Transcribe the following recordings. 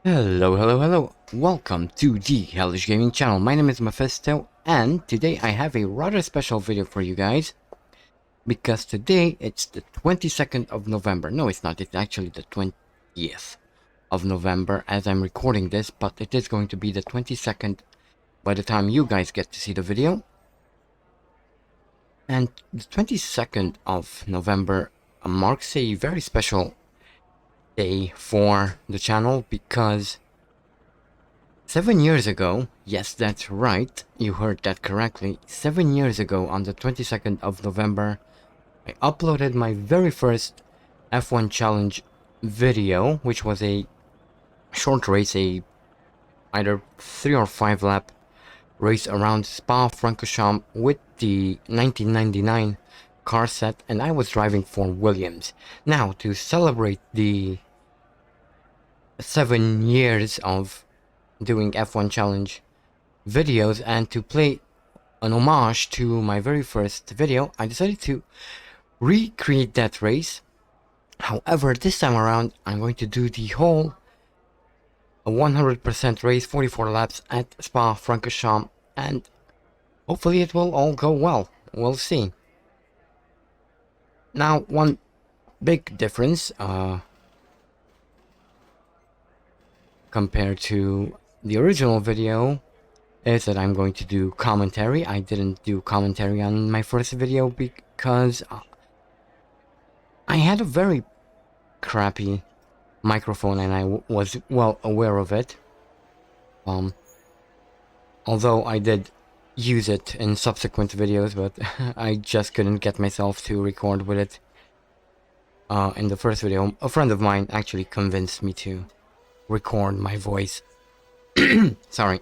Hello. Welcome to the Hellish Gaming channel. My name is Mephisto, and today I have a rather special video for you guys. Because today it's the 22nd of November. No, it's not. It's actually the 20th of November as I'm recording this, but it is going to be the 22nd by the time you guys get to see the video. And the 22nd of November marks a very special day for the channel because 7 years ago, yes, that's right, you heard that correctly. 7 years ago, on the 22nd of November, I uploaded my very first F1 challenge video, which was a short race, either 3 or 5 lap race around Spa-Francorchamps with the 1999 car set, and I was driving for Williams. Now, to celebrate the 7 years of doing F1 challenge videos and to play an homage to my very first video, I decided to recreate that race. However, this time around I'm going to do the whole 100% race, 44 laps at Spa-Francorchamps, and hopefully it will all go well. We'll see. Now, one big difference compared to the original video is that I'm going to do commentary. I didn't do commentary on my first video because I had a very crappy microphone and I was well aware of it. Although I did use it in subsequent videos, but I just couldn't get myself to record with it. In the first video, a friend of mine actually convinced me to record my voice. Sorry.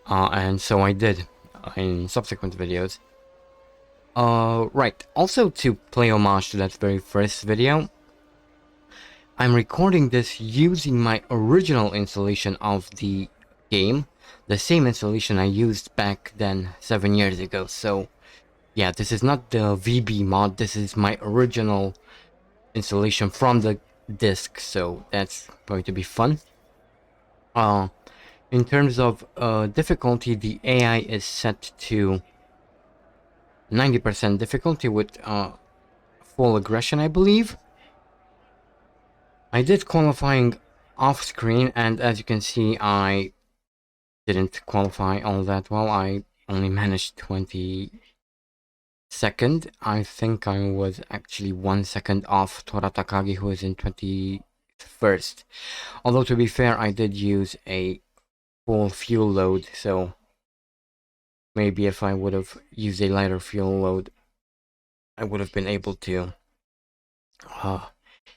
And so I did in subsequent videos. Right. Also, to play homage to that very first video, I'm recording this using my original installation of the game, the same installation I used back then 7 years ago. So, yeah, this is not the VB mod. This is my original installation from the disk. So that's going to be fun. In terms of difficulty, the AI is set to 90% difficulty with full aggression, I believe. I did qualifying off screen, and as you can see, I didn't qualify all that well. I only managed 22nd. I think I was actually 1 second off Tora Takagi, who is in 21st. Although, to be fair, I did use a full fuel load, so maybe if I would have used a lighter fuel load, I would have been able to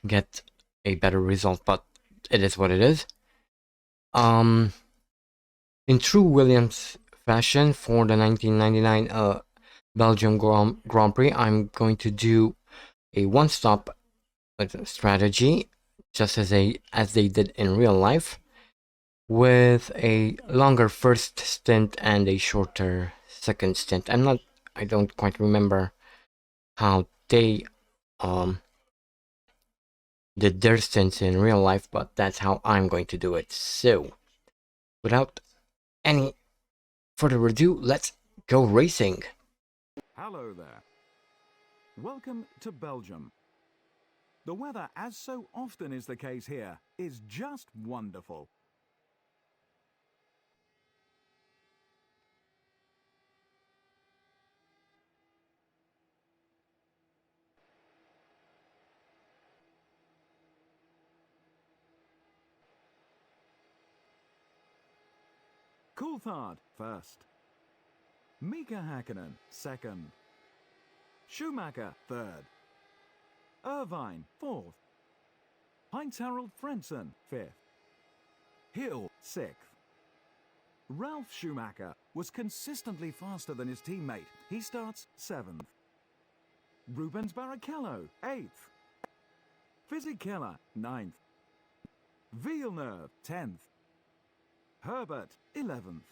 get a better result, but it is what it is. In true Williams fashion, for the 1999 Belgium Grand Prix, I'm going to do a one-stop strategy, just as they did in real life, with a longer first stint and a shorter second stint. I don't quite remember how they did their stints in real life, but that's how I'm going to do it. So, without any further ado, let's go racing. Hello there. Welcome to Belgium. The weather, as so often is the case here, is just wonderful. Coulthard first. Mika Hakkinen second. Schumacher third. Irvine fourth. Heinz-Harald Frentzen fifth. Hill sixth. Ralf Schumacher was consistently faster than his teammate. He starts seventh. Rubens Barrichello eighth. Fisichella ninth. Villeneuve 10th. Herbert 11th.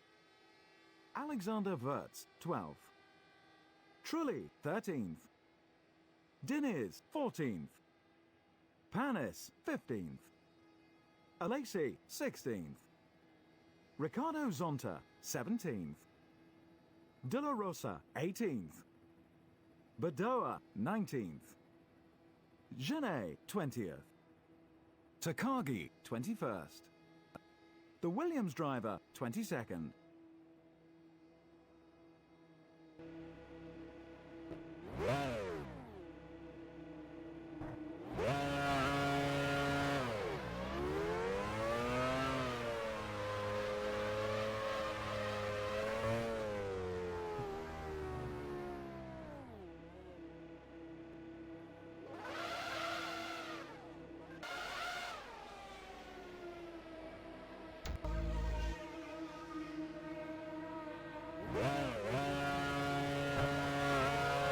Alexander Wirtz 12th. Trulli 13th. Diniz 14th. Panis 15th. Alesi, 16th. Ricardo Zonta, 17th. De La Rosa, 18th. Badoa, 19th. Genet, 20th. Takagi, 21st. The Williams driver, 22nd.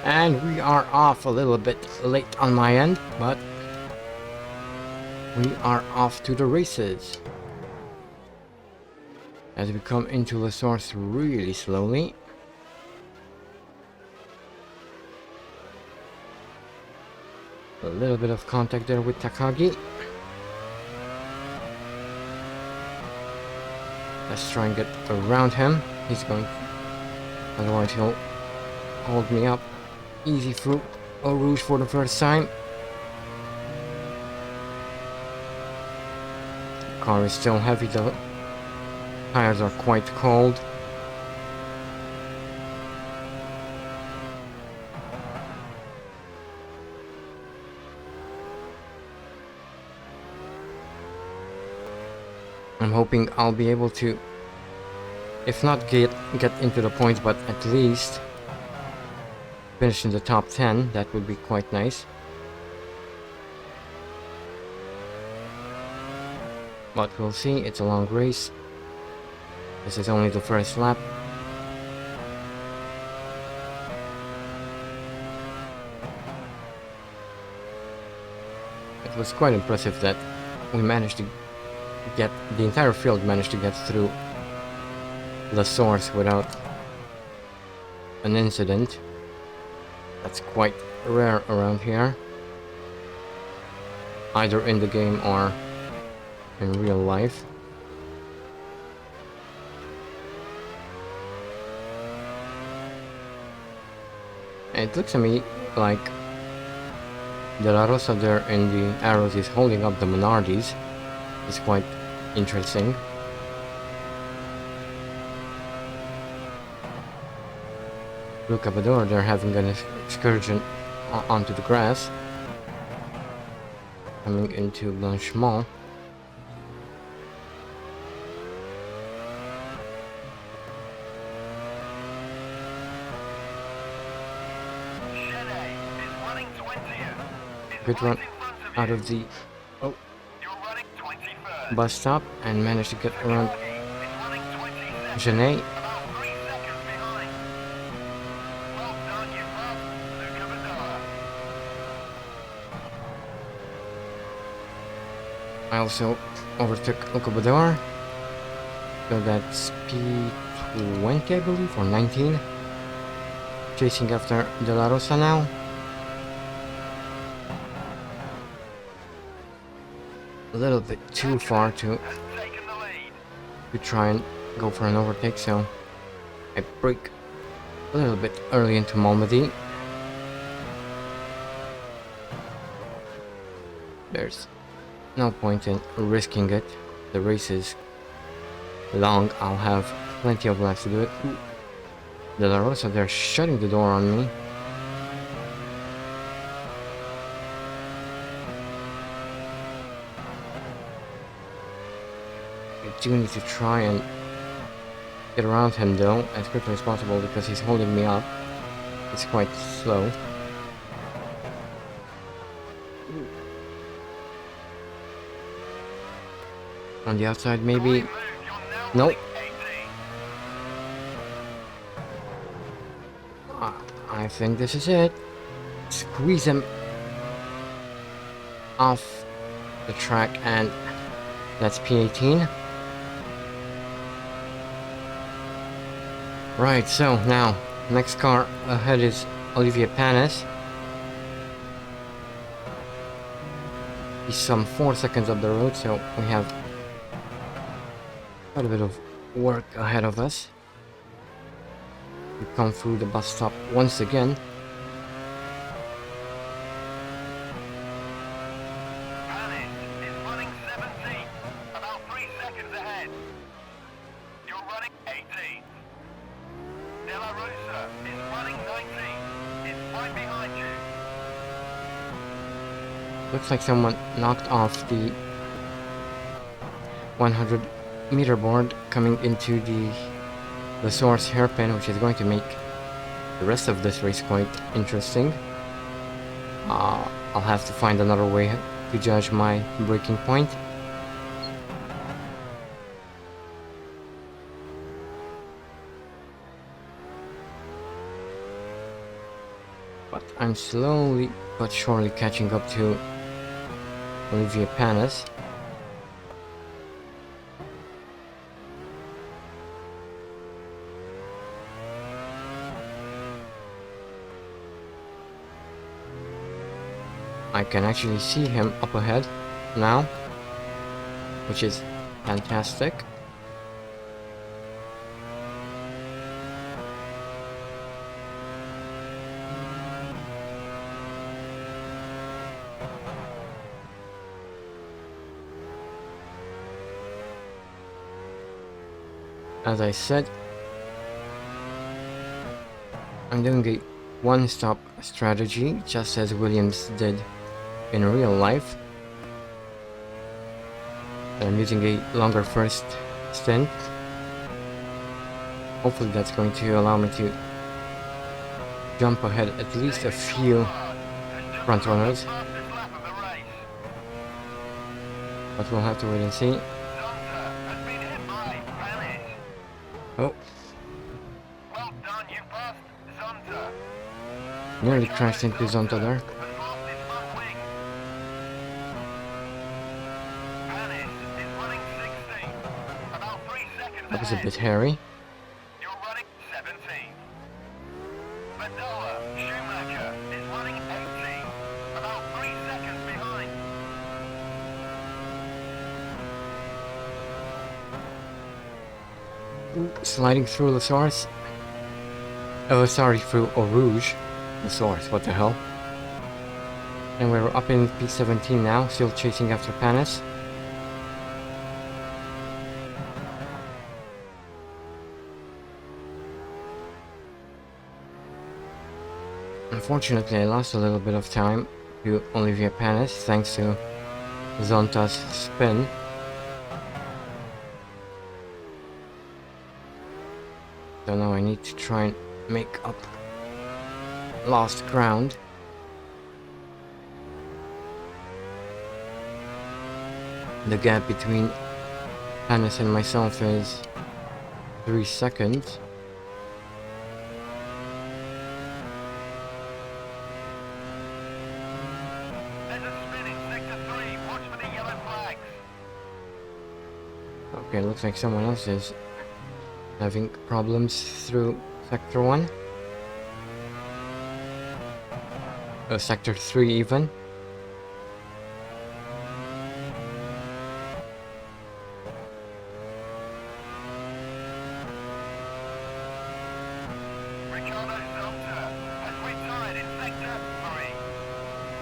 And we are off a little bit late on my end, but we are off to the races. As we come into the source really slowly. A little bit of contact there with Takagi. Let's try and get around him. He's going, otherwise he'll hold me up. Easy through Eau Rouge for the first time. The car is still heavy though. Tires are quite cold. I'm hoping I'll be able to, if not get into the points, but at least finish in the top 10. That would be quite nice. But we'll see, it's a long race. This is only the first lap. It was quite impressive that we managed to get, the entire field managed to get through the source without an incident. That's quite rare around here, either in the game or in real life. It looks to me like De La Rosa there in the Aorus is holding up the Minardis. It's quite interesting. Look up the door, they're having an excursion onto the grass. Coming into Blanchemont. Good run out of the bus stop and managed to get around Genet. I also overtook Luca Bador, so that's P20 I believe, or 19. Chasing after De La Rosa now. A little bit too far to try and go for an overtake, so I brake a little bit early into Malmedy. There's no point in risking it. The race is long. I'll have plenty of laps to do it. De La Rosa, they're shutting the door on me. I do need to try and get around him though as quickly as possible because he's holding me up. It's quite slow. On the outside maybe. Nope. I think this is it. Squeeze him off the track, and that's P18. Right, so now next car ahead is Olivier Panis. He's some 4 seconds up the road, so we have Quite a bit of work ahead of us. We come through the bus stop once again. Palace is running 17, about 3 seconds ahead. You're running 18. De La Rosa is running 19. It's right behind you. Looks like someone knocked off the 100-meter board coming into the source hairpin, which is going to make the rest of this race quite interesting. I'll have to find another way to judge my braking point. But I'm slowly but surely catching up to Olivier Panis. I can actually see him up ahead now, which is fantastic. As I said, I'm doing a one-stop strategy, just as Williams did in real life. I'm using a longer first stint. Hopefully that's going to allow me to jump ahead at least a few front runners. But we'll have to wait and see. Oh. Well done, you passed Zonta. Nearly crashed into Zonta there. That was a bit hairy. You're running 17. Madoa Schumacher is running 18. About 3 seconds behind. Sliding through the source. Oh, sorry, through Eau Rouge. The source, what the hell. And we're up in P17 now, still chasing after Panis. Unfortunately, I lost a little bit of time to Olivier Panis thanks to Zonta's spin. So now I need to try and make up lost ground. The gap between Panis and myself is 3 seconds. There's a spin in sector 3. Watch for the yellow flags. Okay, looks like someone else is having problems through sector 1. Sector 3 even.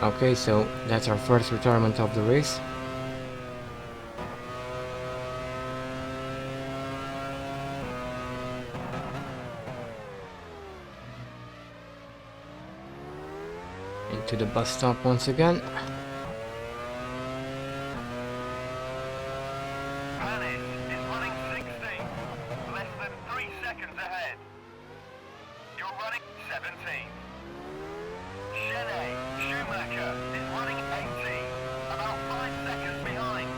Okay, so that's our first retirement of the race. Into the bus stop once again. Panis is running 16, less than 3 seconds ahead. You're running 17. Chenet Schumacher is running 18, about 5 seconds behind.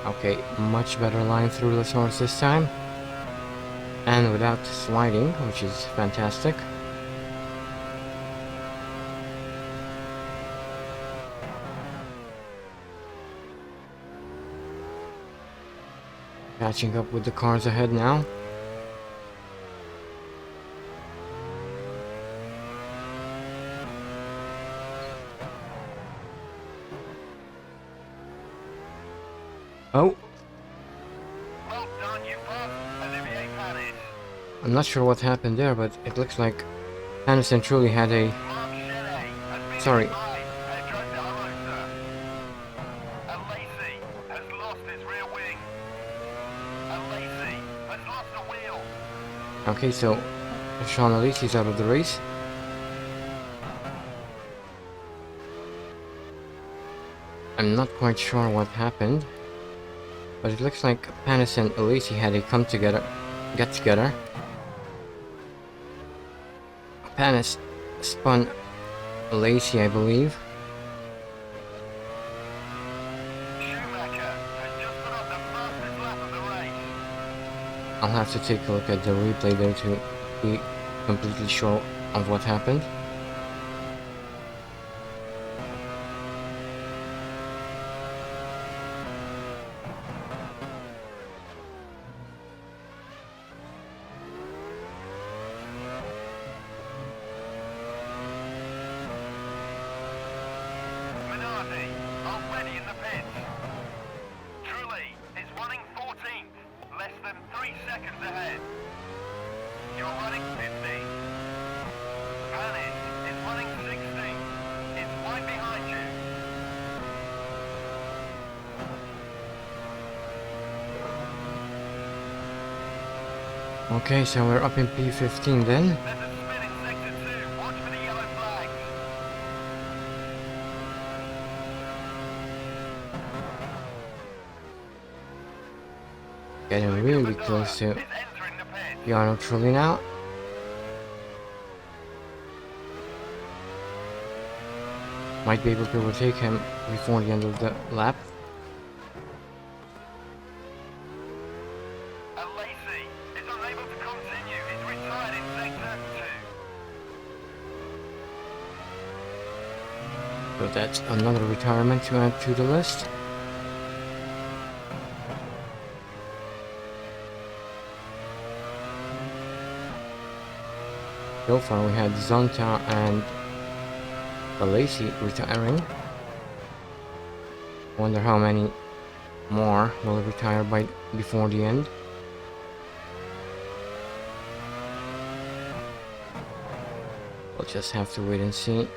Okay, much better line through the source this time. And without sliding, which is fantastic. Catching up with the cars ahead now. Oh, Well done, you passed Olivier Panis. I'm not sure what happened there, but it looks like Anderson truly had a... Mark Shelley has been Sorry. hit by Pedro de la Rosa. And Lacey has lost his rear wing. And Lacey has lost a wheel. Okay, so Sean Alesi's out of the race. I'm not quite sure what happened, but it looks like Panis and Alesi had a get together. Panis spun Alesi, I believe. Schumacher has just put up the fastest lap of the race. I'll have to take a look at the replay there to be completely sure of what happened. Minardi already in the pits. Trulli is running 14th, less than 3 seconds ahead. You're running 15th. Panis is running 16th. It's right behind you. Okay, so we're up in P15 then. There's a spin in sector 2. Watch for the yellow flags. Getting really close to Is entering the pit. Piano Trulli now. Might be able to overtake him before the end of the lap. And Lacey is unable to continue. He's retired in sector 2. So that's another retirement to add to the list. So far we had Zonta and Alesi retiring. Wonder how many more will retire before the end. We'll just have to wait and see.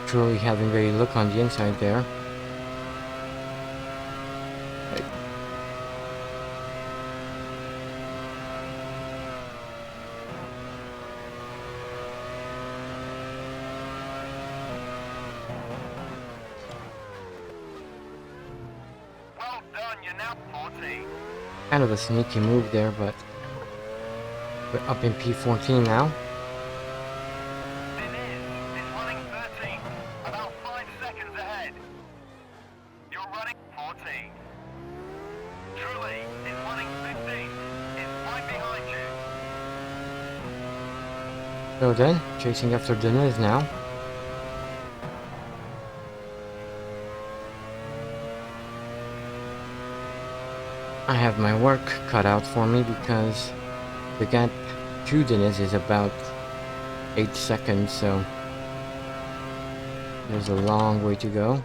Truly having a look on the inside there. Well done, you're now 14. Kind of a sneaky move there, but we're up in P14 now. Diniz is running 13th, about 5 seconds ahead. You're running 14th. Trulli is running 15th. It's right behind you. So then, chasing after Deniz now. I have my work cut out for me because the gap to Deniz is about 8 seconds, so there's a long way to go.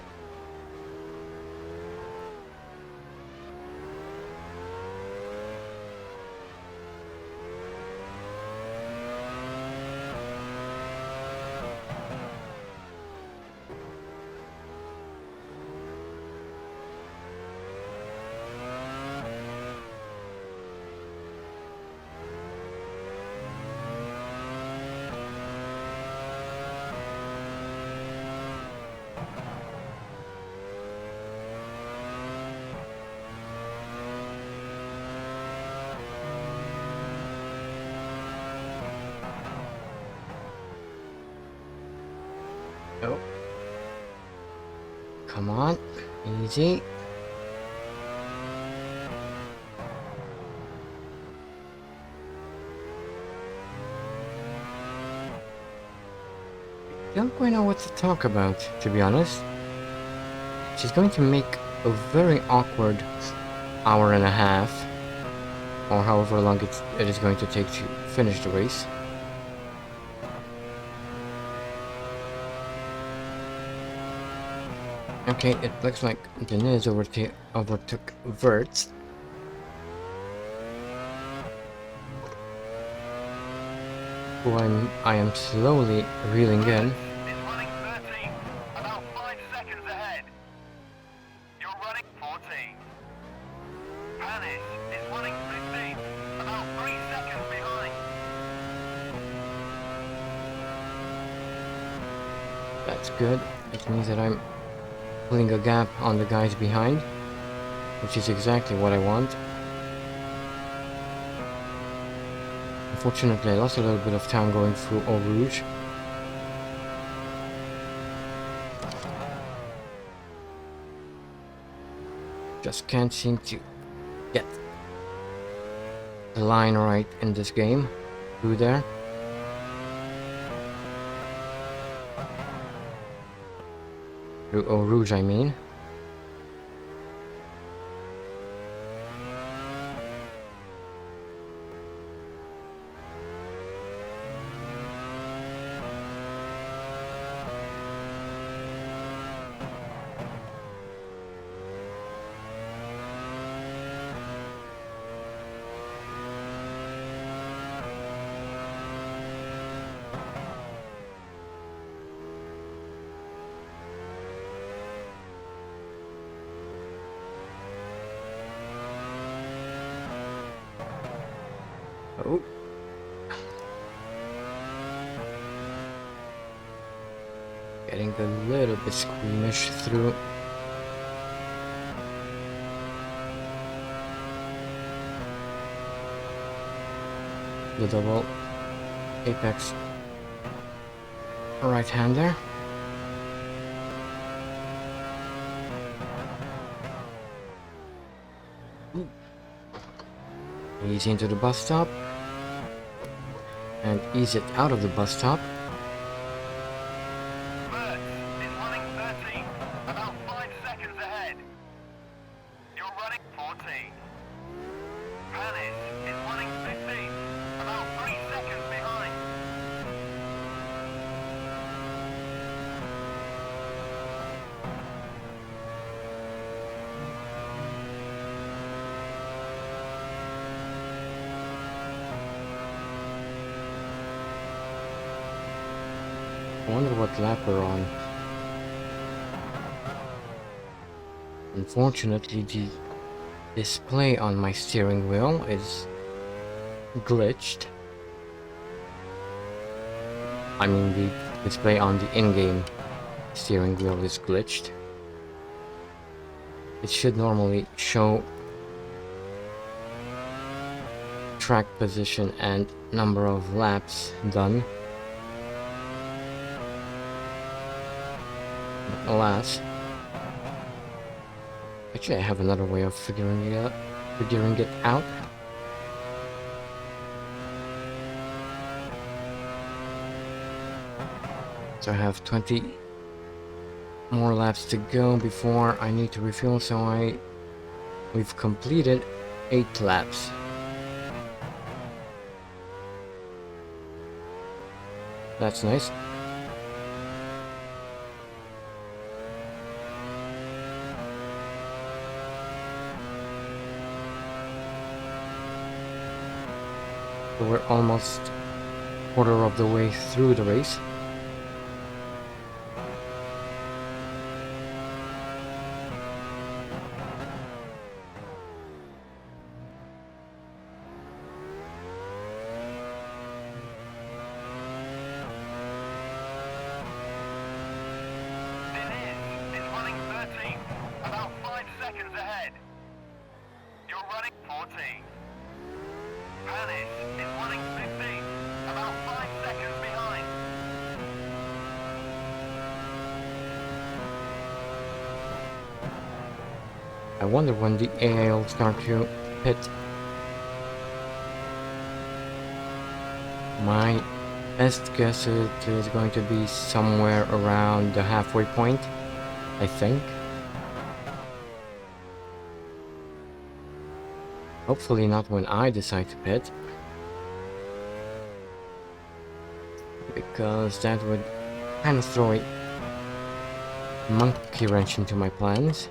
Oh. Come on, easy. Don't quite know what to talk about, to be honest. She's going to make a very awkward hour and a half, or however long it is going to take to finish the race. Okay, it looks like Deniz overtook Verts. Who I am slowly reeling in. Is running 13, about 5 seconds ahead. You're running 14. Panis is running 15, about 3 seconds behind. That's good. It means that I'm pulling a gap on the guys behind, which is exactly what I want. Unfortunately, I lost a little bit of time going through Eau Rouge. Just can't seem to get the line right in this game. Through there. Through Eau Rouge, I mean. Oh. Getting a little bit squeamish through. The double apex right-hander. Easy into the bus stop. And ease it out of the bus stop. Bert is running 13, about 5 seconds ahead. You're running 14. Panis is running 15, about 3 seconds behind. I wonder what lap we're on. Unfortunately, the display on my steering wheel is glitched. I mean, the display on the in-game steering wheel is glitched. It should normally show track position and number of laps done. But alas, actually I have another way of figuring it out. So I have 20 more laps to go before I need to refuel, so we've completed 8 laps. That's nice. So we're almost quarter of the way through the race. Deniz is running 13, about 5 seconds ahead. You're running 14. Panis is running 15, about 5 seconds behind. I wonder when the AI will start to pit. My best guess it is going to be somewhere around the halfway point, I think. Hopefully not when I decide to pit, because that would kind of throw monkey wrench into my plans.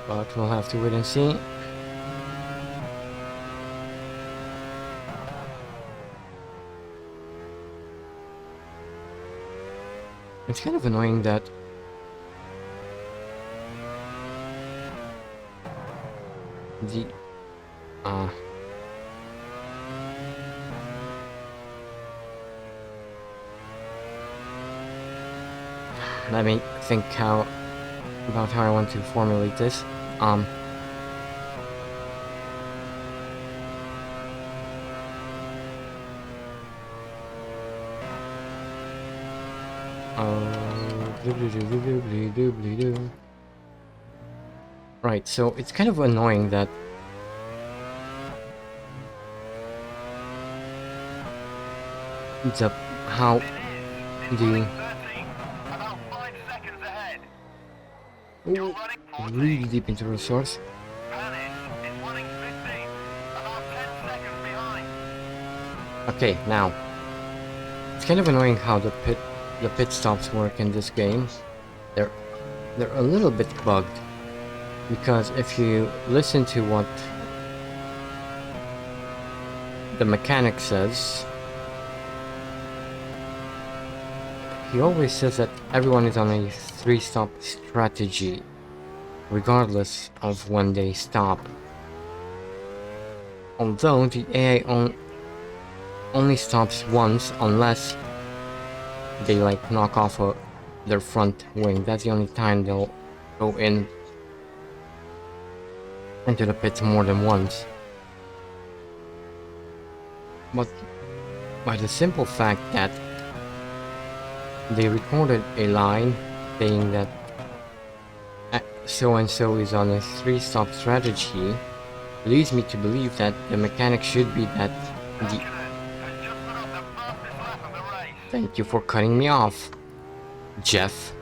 But we'll have to wait and see. It's kind of annoying that the let me think about how I want to formulate this. Right, so it's kind of annoying that how the About 5 seconds ahead. Ooh, really deep into the source. Spanish is running 15. About 10 seconds behind. Okay, now it's kind of annoying how the pit stops work in this game. They're a little bit bugged, because if you listen to what the mechanic says, he always says that everyone is on a 3-stop strategy, regardless of when they stop. Although the AI only stops once unless they like knock off their front wing. That's the only time they'll go into the pits more than once. But by the simple fact that they recorded a line saying that so and so is on a 3-stop strategy, leads me to believe that the mechanic should be that the... Thank you for cutting me off, Jeff.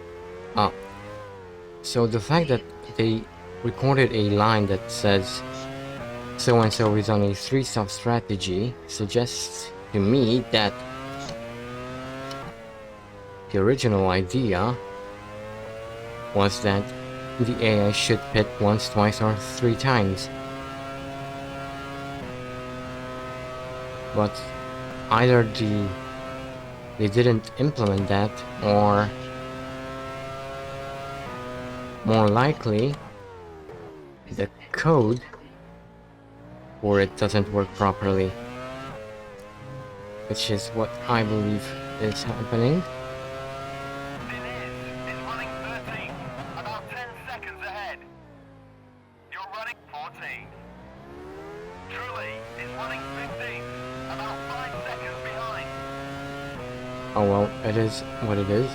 So the fact that they recorded a line that says so and so is on a 3-stop strategy suggests to me that the original idea was that the AI should pit once, twice, or 3 times. But either they didn't implement that, or more likely the code for it doesn't work properly, which is what I believe is happening. Is running 13. About 10 seconds ahead. You're running 14. Truly is running 15. About 5 seconds behind. Oh well, it is what it is.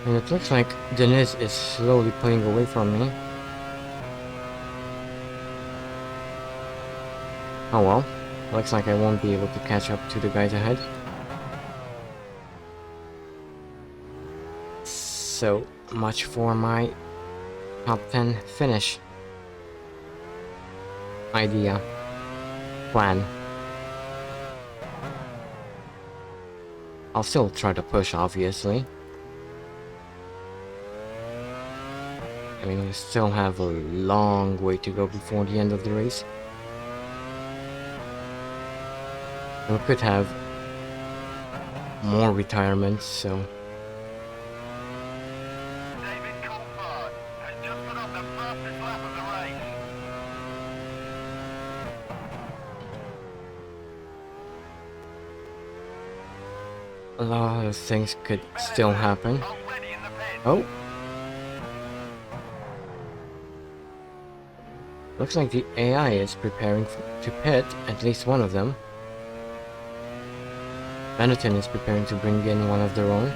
And it looks like Deniz is slowly pulling away from me. Oh well, looks like I won't be able to catch up to the guys ahead. So much for my top 10 finish idea, plan. I'll still try to push, obviously. I mean, we still have a long way to go before the end of the race. We could have more retirements, so... David Coulthard has just put up the fastest lap of the race. A lot of things could still happen. Already in the pit. Oh! Looks like the AI is preparing to pit at least one of them. Benetton is preparing to bring in one of their own.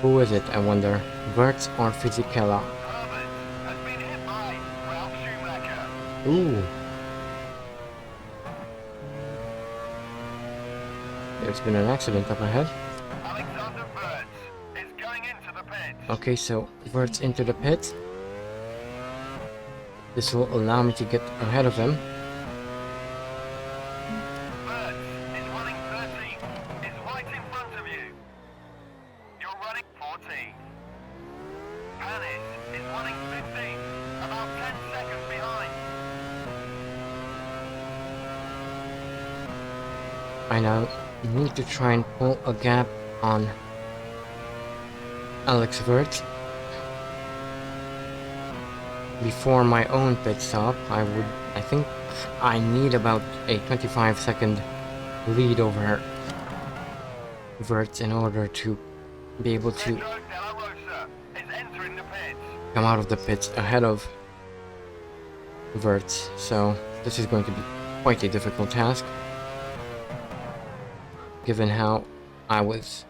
Who is it, I wonder? Verts or Fisichella? Herbert has been hit by Ralph Schumacher. Ooh. There's been an accident up ahead. Alexander Birds is going into the pits. Okay, so Vert's into the pit. This will allow me to get ahead of him. Birds is running 13. Is right in front of you. You're running 14. Panis is running 15. About 10 seconds behind. I now need to try and pull a gap on Alex Vert before my own pit stop. I think I need about a 25-second lead over Vert in order to be able to Pedro de la Rosa is entering the pits. come out of the pits ahead of Vert. So this is going to be quite a difficult task, given how I was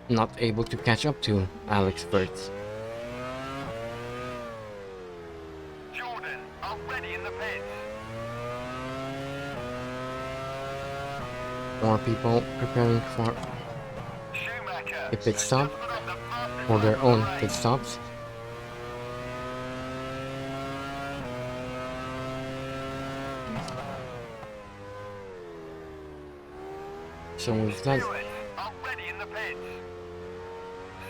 not able to catch up to Alex Vert. Jordan already in the pits. More people preparing for Schumacher a pit stop just put up the fastest or their lap own of the pit race. stops. So with that, Stewart already in the pits.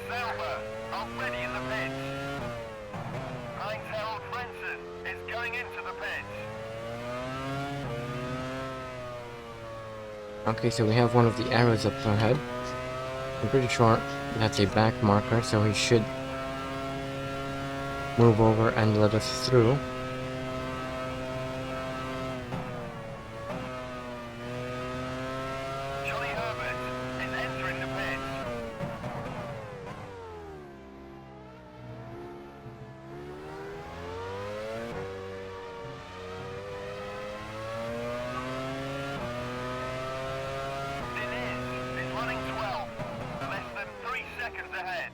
Sauber already in the pits. Heinz Harold Frentzen is going into the pits. okay, so we have one of the arrows up ahead. I'm pretty sure that's a back marker, so he should move over and let us through. Johnny Herbert is entering the pits. Diniz is running 12, less than 3 seconds ahead.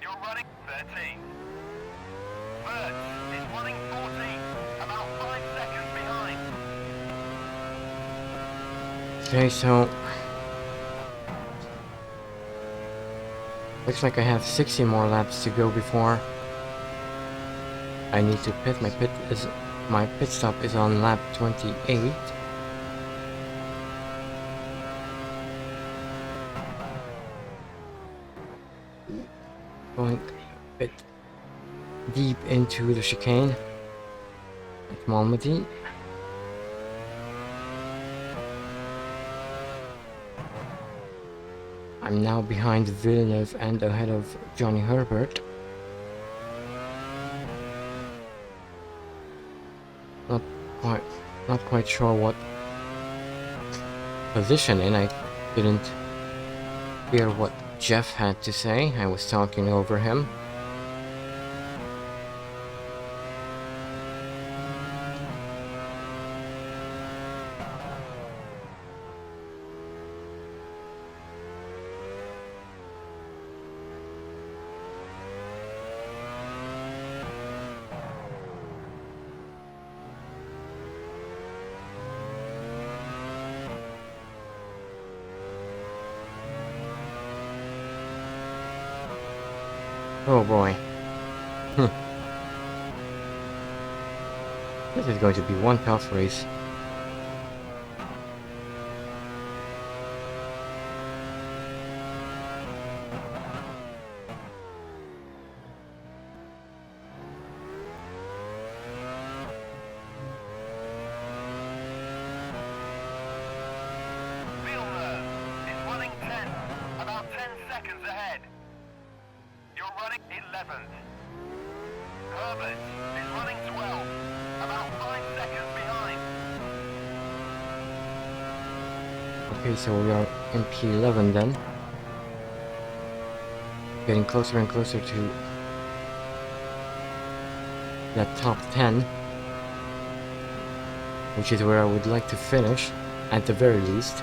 You're running 13. Mertz is running 14, about 5 seconds behind. Okay, so looks like I have 60 more laps to go before I need to pit. My pit stop is on lap 28. Going a bit deep into the chicane at Malmedy. I'm now behind Villeneuve and ahead of Johnny Herbert. Not quite sure what position in. I didn't hear what Jeff had to say. I was talking over him. Oh boy. This is going to be one tough race. Villeneuve is running 10, about 10 seconds ahead. You're running 11th. Herbert is running 12, about 5 seconds behind. Okay, so we are in P11 then. Getting closer and closer to that top 10, which is where I would like to finish at the very least.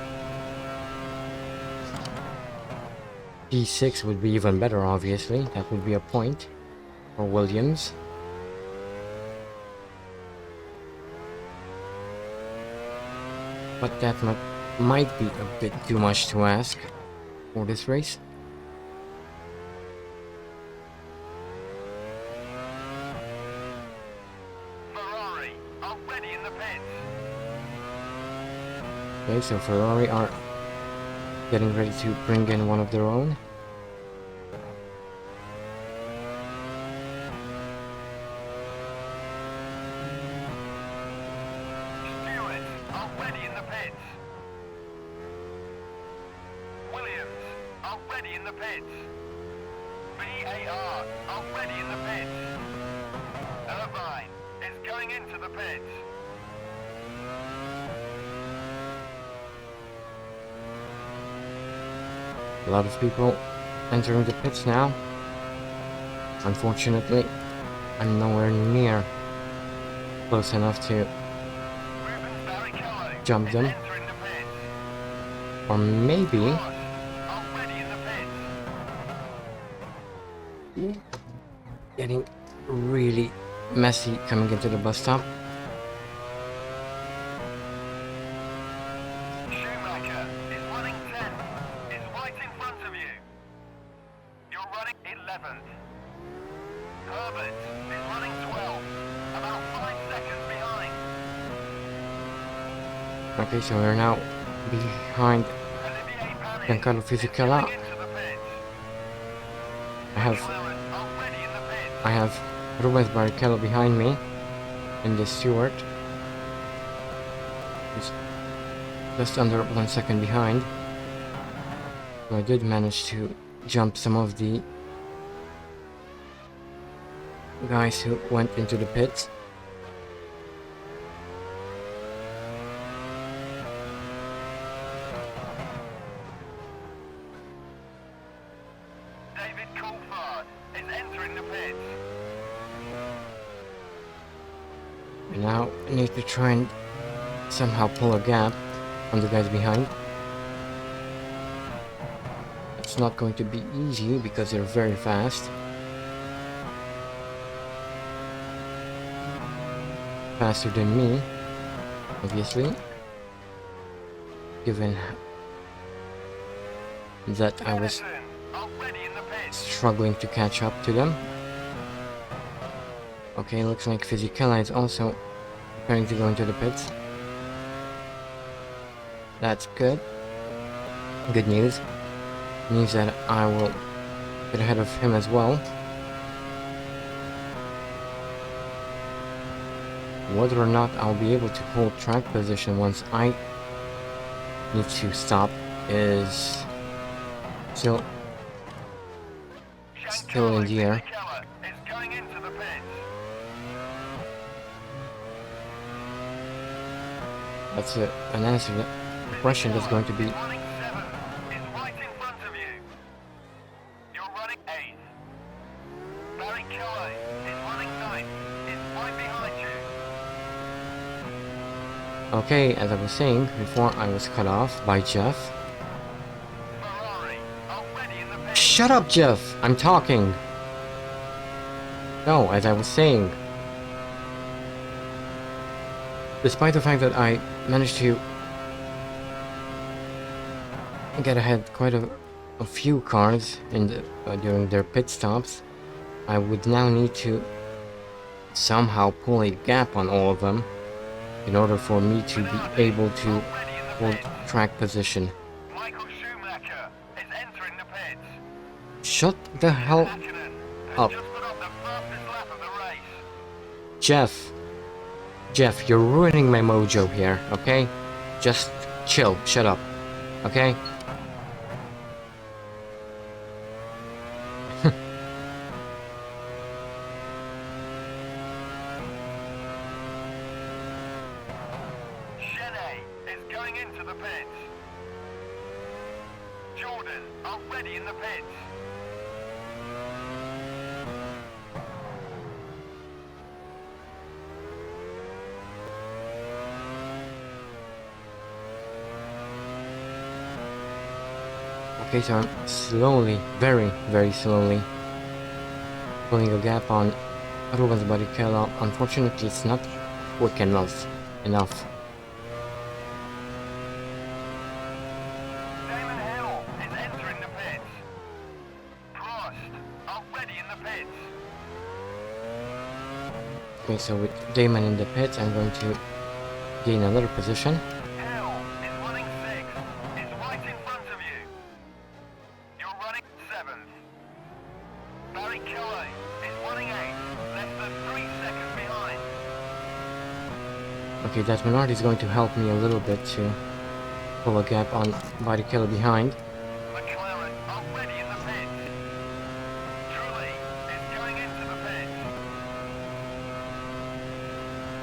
P6 would be even better, obviously. That would be a point for Williams. but that might be a bit too much to ask for this race. Ferrari, already in the pits. Okay, so Ferrari are getting ready to bring in one of their own. Stewart, already in the pits. Williams, already in the pits. VAR, already in the pits. Irvine is going into the pits. A lot of people entering the pits now. Unfortunately, I'm nowhere near close enough to Rubens Barrichello jump is them. entering the pits. Or maybe Ross, already in the pits. getting really messy coming into the bus stop. Schumacher is running 10th. Is right in front of you. You're running 11th. Herbert is running 12th. About 5 seconds behind. Okay, so we're now behind Olivier Panis Giancarlo is Fisichella. going into the pits. I have McLaren already in the pits. I have Rubens Barrichello behind me in the Stewart. He's just under 1 second behind. So I did manage to jump some of the guys who went into the pits. David Coulthard is entering the pits. And now I need to try and somehow pull a gap on the guys behind. It's not going to be easy because they're very fast. Faster than me, obviously. Given that I was Edison already in the pits. struggling to catch up to them. Okay, looks like Fisichella is also preparing to go into the pits. That's good. Good news. Means that I will get ahead of him as well. Whether or not I'll be able to hold track position once I need to stop is still in the air. Fisichella is going into the pits. That's an answer. The question is going to be Running 7th is right in front of you. You're running 8th. Barrichello is running 9th. Is right behind you. okay, as I was saying before I was cut off by Jeff. Ferrari already in the pits. Shut up, Jeff! I'm talking! No, as I was saying. Despite the fact that I managed to get ahead quite a few cars in the, during their pit stops, I would now need to somehow pull a gap on all of them in order for me to be able to Already in the hold pits. track position. Michael Schumacher is entering the pits. Shut the hell Hakkinen has up. just put up the fastest lap of the race. Jeff, you're ruining my mojo here, okay? Just chill, shut up, okay? Chenet is going into the pits. Jordan already in the pits. Okay, so I'm slowly, very, very slowly pulling a gap on Rubens Barrichello. Unfortunately, it's not quick enough. Okay, so with Damon in the pits, I'm going to gain another position. Hill is running 6. It's right in front of you. You're running 7th. Barracuda is running 8. Less than 3 seconds behind. Okay, that minority is going to help me a little bit to pull a gap on Barrichello behind. McLaren already in the pits. Truly is going into the pits.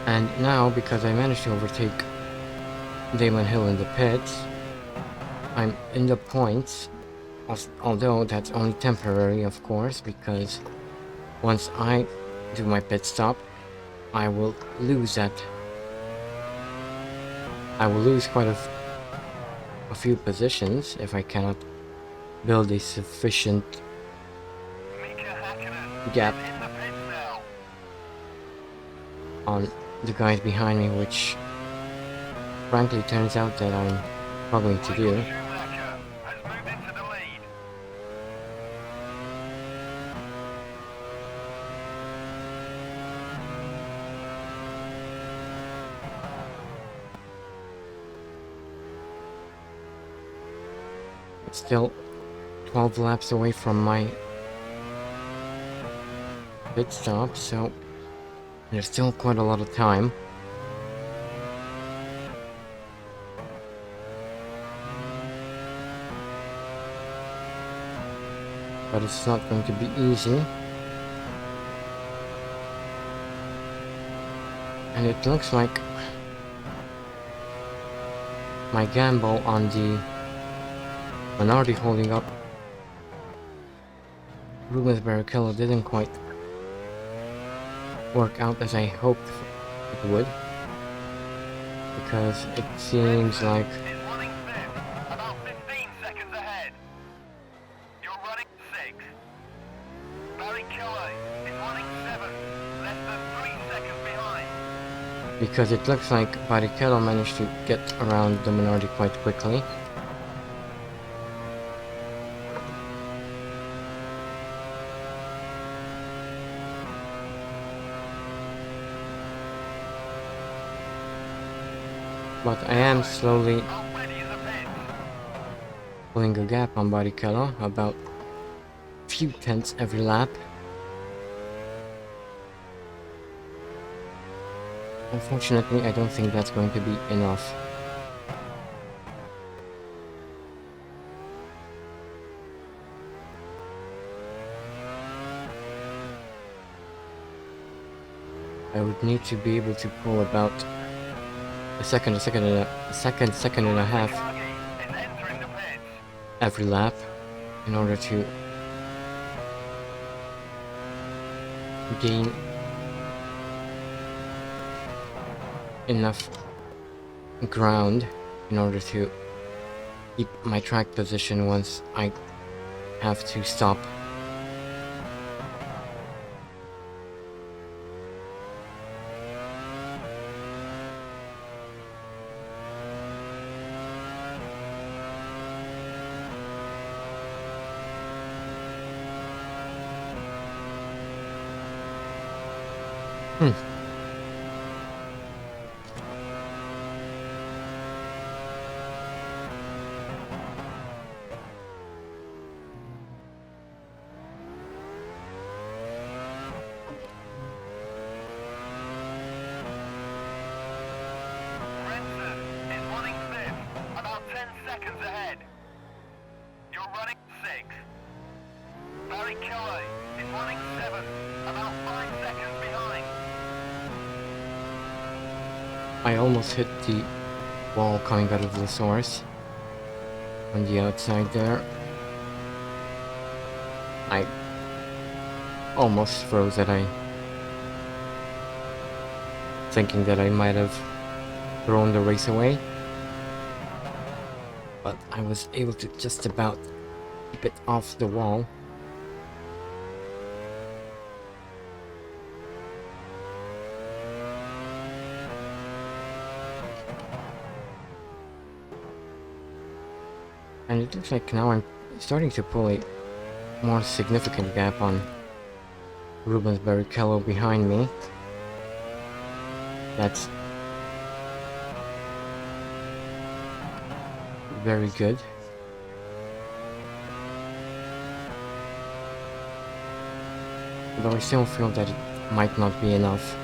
And now, because I managed to overtake Damon Hill in the pits, I'm in the points, although that's only temporary, of course, because once I do my pit stop, I will lose that. I will lose quite a few positions if I cannot build a sufficient gap In the pits now. on the guys behind me, which frankly turns out that I'm struggling to do. Schumacher has moved into the lead. It's still 12 laps away from my pit stop, so there's still quite a lot of time. But it's not going to be easy. And it looks like my gamble on the minority holding up Rubens Barrichello didn't quite work out as I hoped it would, because it seems like Is running 5th, about 15 seconds ahead. You're running 6th. Barracuda is running 7th, less than 3 seconds behind. because it looks like Barrichello managed to get around the minority quite quickly. But I am slowly Already in the pits. pulling a gap on Barrichello, about a few tenths every lap. Unfortunately, I don't think that's going to be enough. I would need to be able to pull about a second and a half Kagi is entering the pits. every lap in order to gain enough ground in order to keep my track position once I have to stop. Renson is running 5th, about 10 seconds ahead. You're running 6th. Barrichello is running 7th, about 5 seconds behind. I almost hit the wall coming out of the source on the outside there. I almost froze that thinking that I might have thrown the race away, but I was able to just about keep it off the wall. And it looks like now I'm starting to pull a more significant gap on Rubens Barrichello behind me. That's very good. Though I still feel that it might not be enough.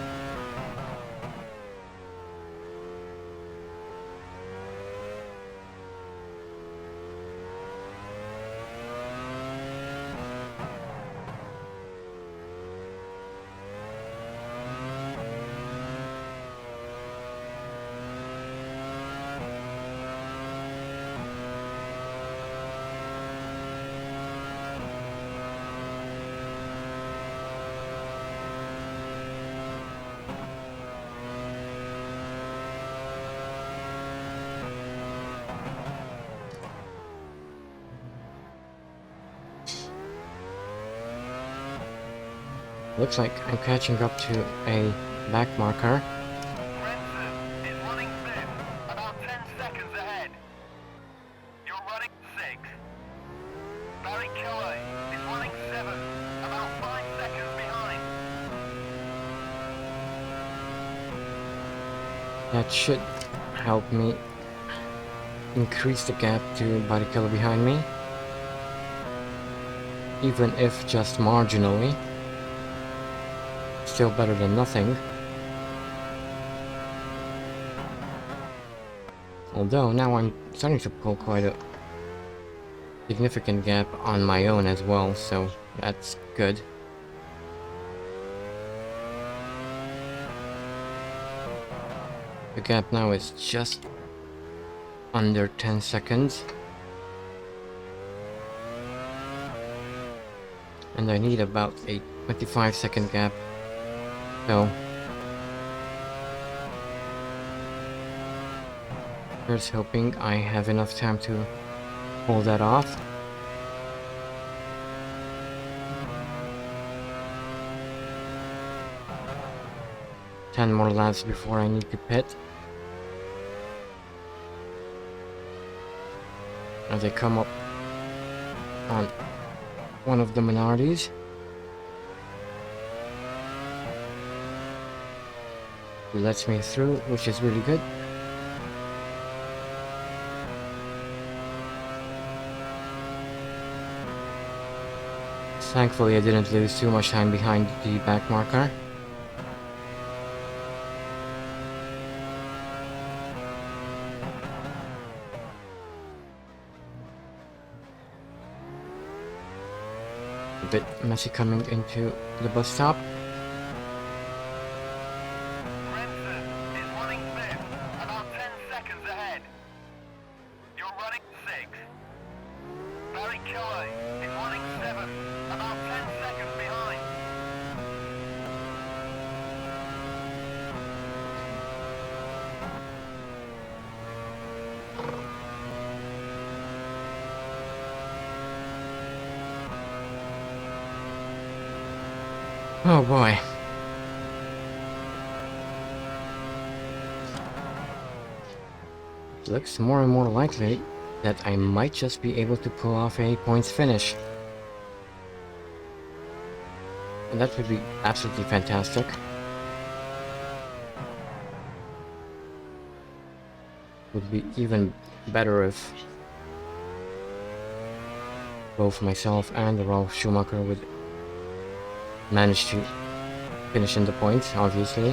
Looks like I'm catching up to a back marker. Renton is running 5th, about 10 seconds ahead. You're running 6th. Barracuda is running 7th, about 5 seconds behind. That should help me increase the gap to Barracuda behind me, even if just marginally. Still better than nothing. Although now I'm starting to pull quite a significant gap on my own as well, so that's good. The gap now is just under 10 seconds. And I need about a 25-second gap. So here's hoping I have enough time to pull that off. Ten more laps before I need to pit. As I come up on one of the minorities. It lets me through, which is really good. Thankfully I didn't lose too much time behind the back marker. A bit messy coming into the bus stop. Renton is running 5th, about 10 seconds ahead. You're running 6th. Barracuda is running 7th, about 10 seconds behind. Oh boy. It looks more and more likely that I might just be able to pull off a points finish. And that would be absolutely fantastic. Would be even better if both myself and the Ralf Schumacher would manage to finish in the points, obviously.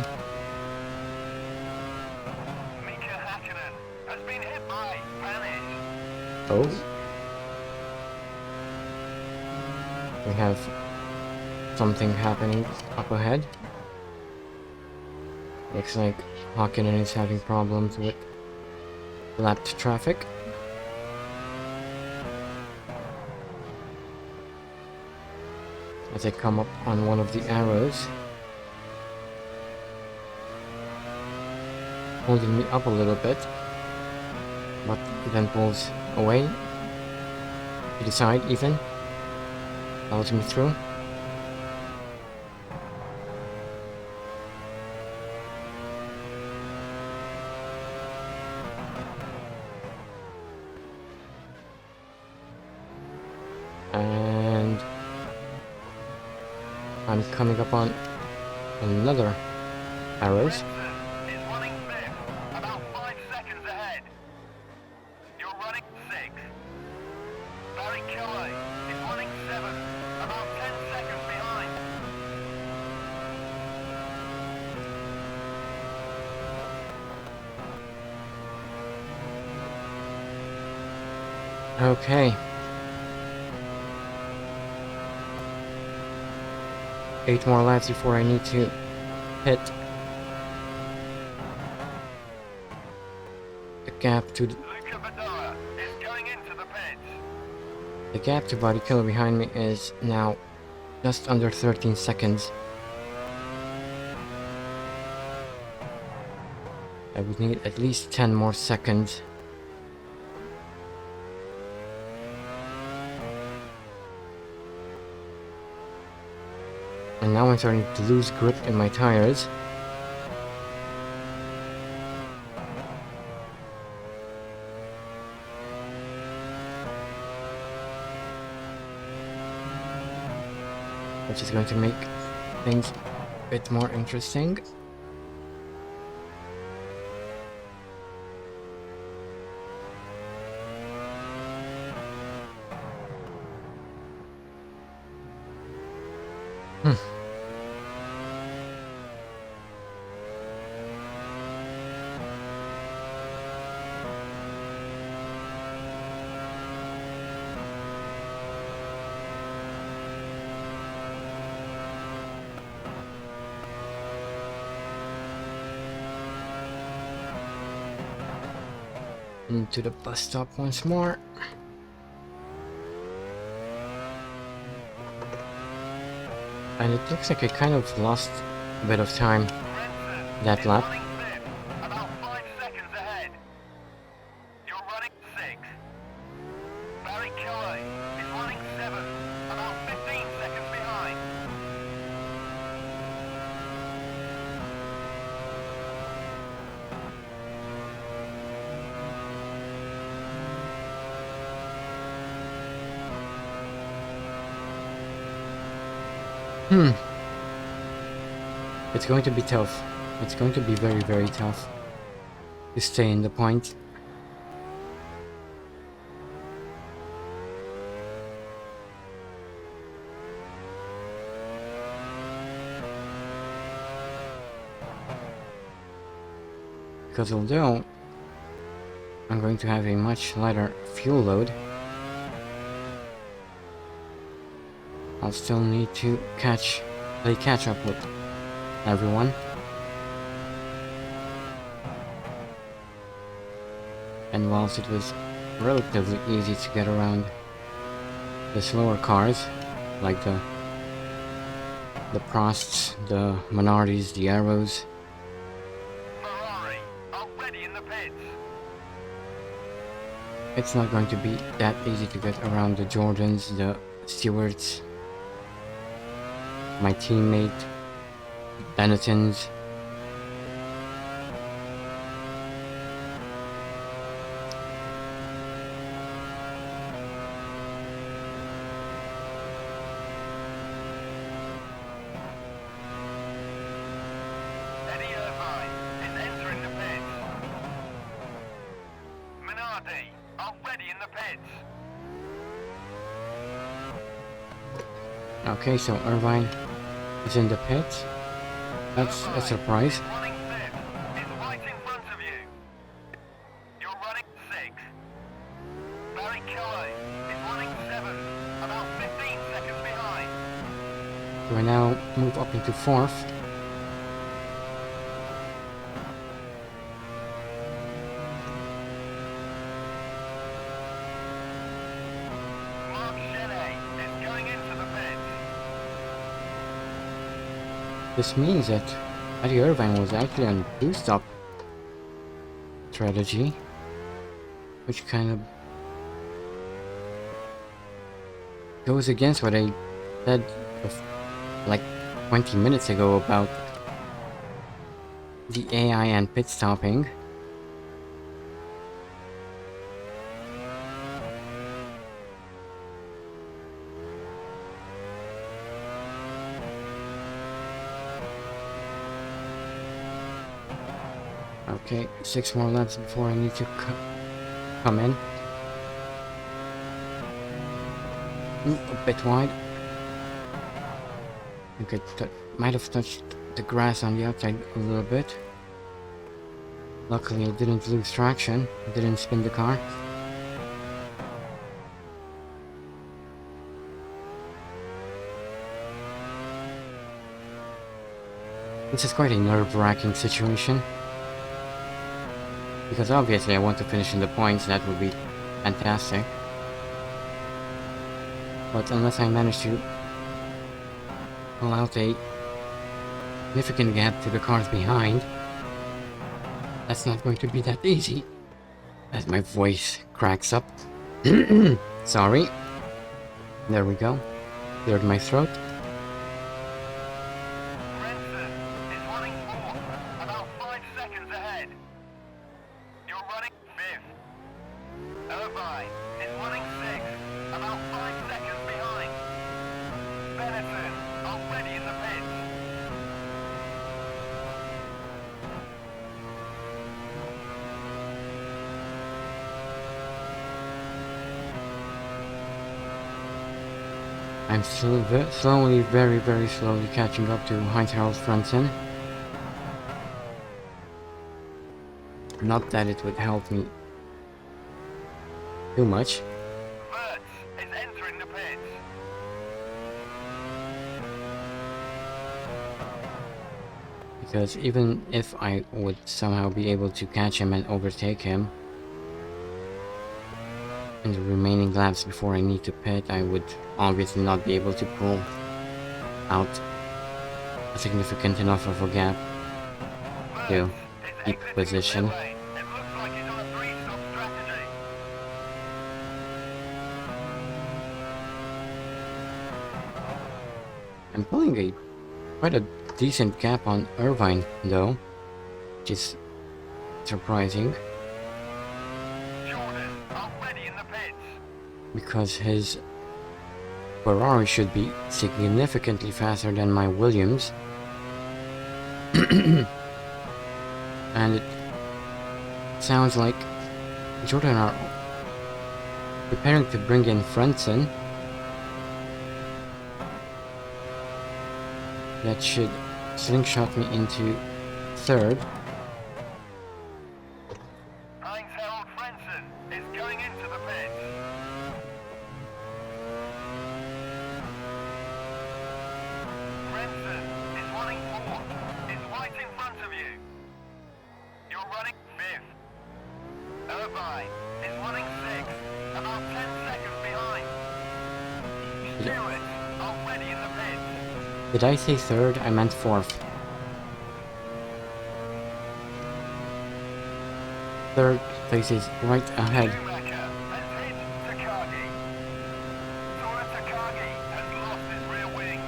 Mika Hakkinen has been hit by Vanish. Oh. We have something happening up ahead. Looks like Hakkinen is having problems with lapped traffic. As I come up on one of the arrows, holding me up a little bit, but then pulls away to the side even, allows me through. And I'm coming up on another arrows. Renton is 6. Barracuda is running 7, about 10 seconds behind. Okay. 8 more laps before I need to hit the gap to the gap to Barracuda behind me is now just under 13 seconds. I would need at least 10 more seconds. And now I'm starting to lose grip in my tires. Which is going to make things a bit more interesting. Into the bus stop once more. And it looks like I kind of lost a bit of time that lap. About 5 seconds ahead. You're running 6. Barracuda is running 7, about 15 seconds behind. It's going to be tough. It's going to be very, very tough to stay in the point. Because although I'm going to have a much lighter fuel load, I'll still need to play catch up with everyone. And whilst it was relatively easy to get around the slower cars, like the Prosts, the Minardi's, the Aorus, Ferrari, already in the pits. it's not going to be that easy to get around the Jordans, the Stewarts, my teammate, Benettons. Eddie Irvine is entering the pits. Minardi, already in the pits. Okay, so Irvine is in the pit. That's a surprise. Running 5th is right in front of you. You're running 6. Barracuda is running 7, about 15 seconds behind. So I now move up into 4th. Mark Shelley is going into the pits. This means that Eddie Irvine was actually on two-stop strategy, which kind of goes against what I said like 20 minutes ago about the AI and pit stopping. Okay, 6 more laps before I need to come in. A bit wide. I think might have touched the grass on the outside a little bit. Luckily I didn't lose traction, I didn't spin the car. This is quite a nerve-wracking situation. Because obviously I want to finish in the points, that would be fantastic. But unless I manage to pull out a significant gap to the cars behind, that's not going to be that easy. As my voice cracks up. Sorry. There we go. Cleared my throat. Renson is running 4th, about 5 seconds ahead. You're running 5th. Irvine is running 6th, about 5 seconds behind. Benetton already in the pits. I'm still slowly, very slowly catching up to Heinz-Harald Frentzen. Not that it would help me too much. Mertz is entering the pits. Because even if I would somehow be able to catch him and overtake him in the remaining laps before I need to pit, I would obviously not be able to pull out a significant enough of a gap to keep position. It looks like he's on a 3-stop strategy. I'm pulling quite a decent gap on Irvine though, which is surprising. Jordan already in the pits. Because his Ferrari should be significantly faster than my Williams. And it sounds like Jordan are preparing to bring in Frentzen. That should slingshot me into 3rd. Heinz-Harald Frentzen is going into the pits. Frentzen is running 4th, is right in front of you. You're running 5th. Irvine is running 6th, about 10 seconds behind. Stewart already in the pits. Did I say 3rd? I meant 4th. 3rd place is right ahead. Schumacher has hit Takagi. Sora Takagi has lost his rear wing.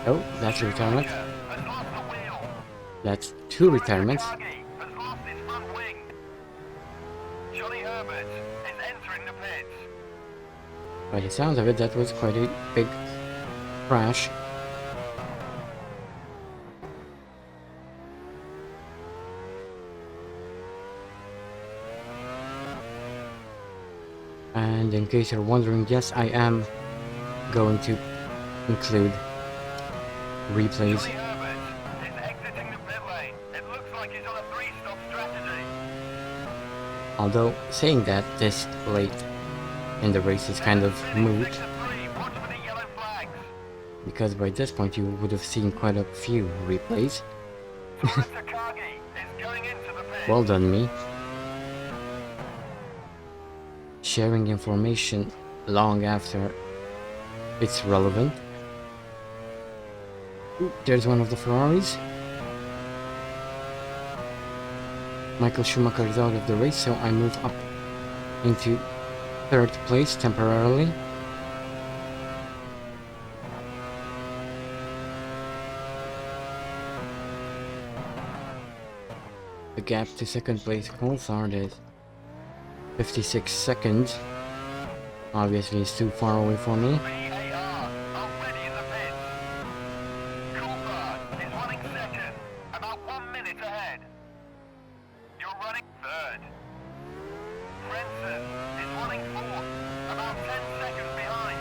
Oh, that's a retirement. Schumacher has lost the wheel. That's 2 retirements. Takagi has lost his front wing. Johnny Herbert is entering the pits. By the sounds of it, that was quite a big crash. And in case you're wondering, yes, I am going to include replays. Johnny Herbert is exiting the pit lane. It looks like he's on a 3-stop strategy. Although saying that this late in the race is kind of moot, 6 to 3. Watch for the yellow flags. because by this point you would have seen quite a few replays. Sora Takagi is going into the pits. Well done, me. Sharing information long after it's relevant. Ooh, there's one of the Ferraris. Michael Schumacher is out of the race, so I move up into 3rd place temporarily. The gap to 2nd place Corsair is 56 seconds. Obviously it's too far away for me. VAR already in the pits. Coulthard is running 2nd, about 1 minute ahead. You're running 3rd. Frentzen is running 4th, about 10 seconds behind.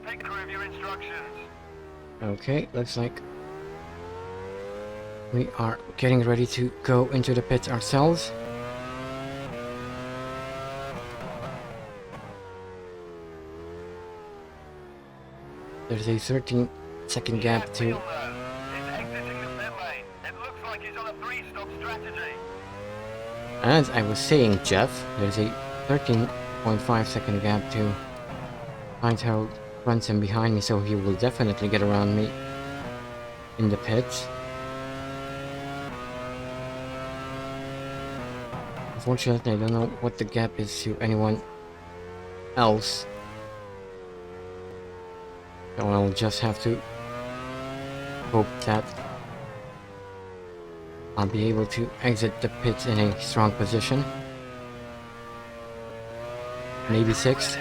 pit crew of your instructions. Okay, looks like we are getting ready to go into the pits ourselves. There's a 13-second gap to... Is exiting the pit lane. It looks like he's on a 3-stop strategy. As I was saying, Jeff, there's a 13.5-second gap to Heinz Harold runs him behind me, so he will definitely get around me in the pits. Unfortunately, I don't know what the gap is to anyone else. So I'll just have to hope that I'll be able to exit the pits in a strong position. Maybe 6th.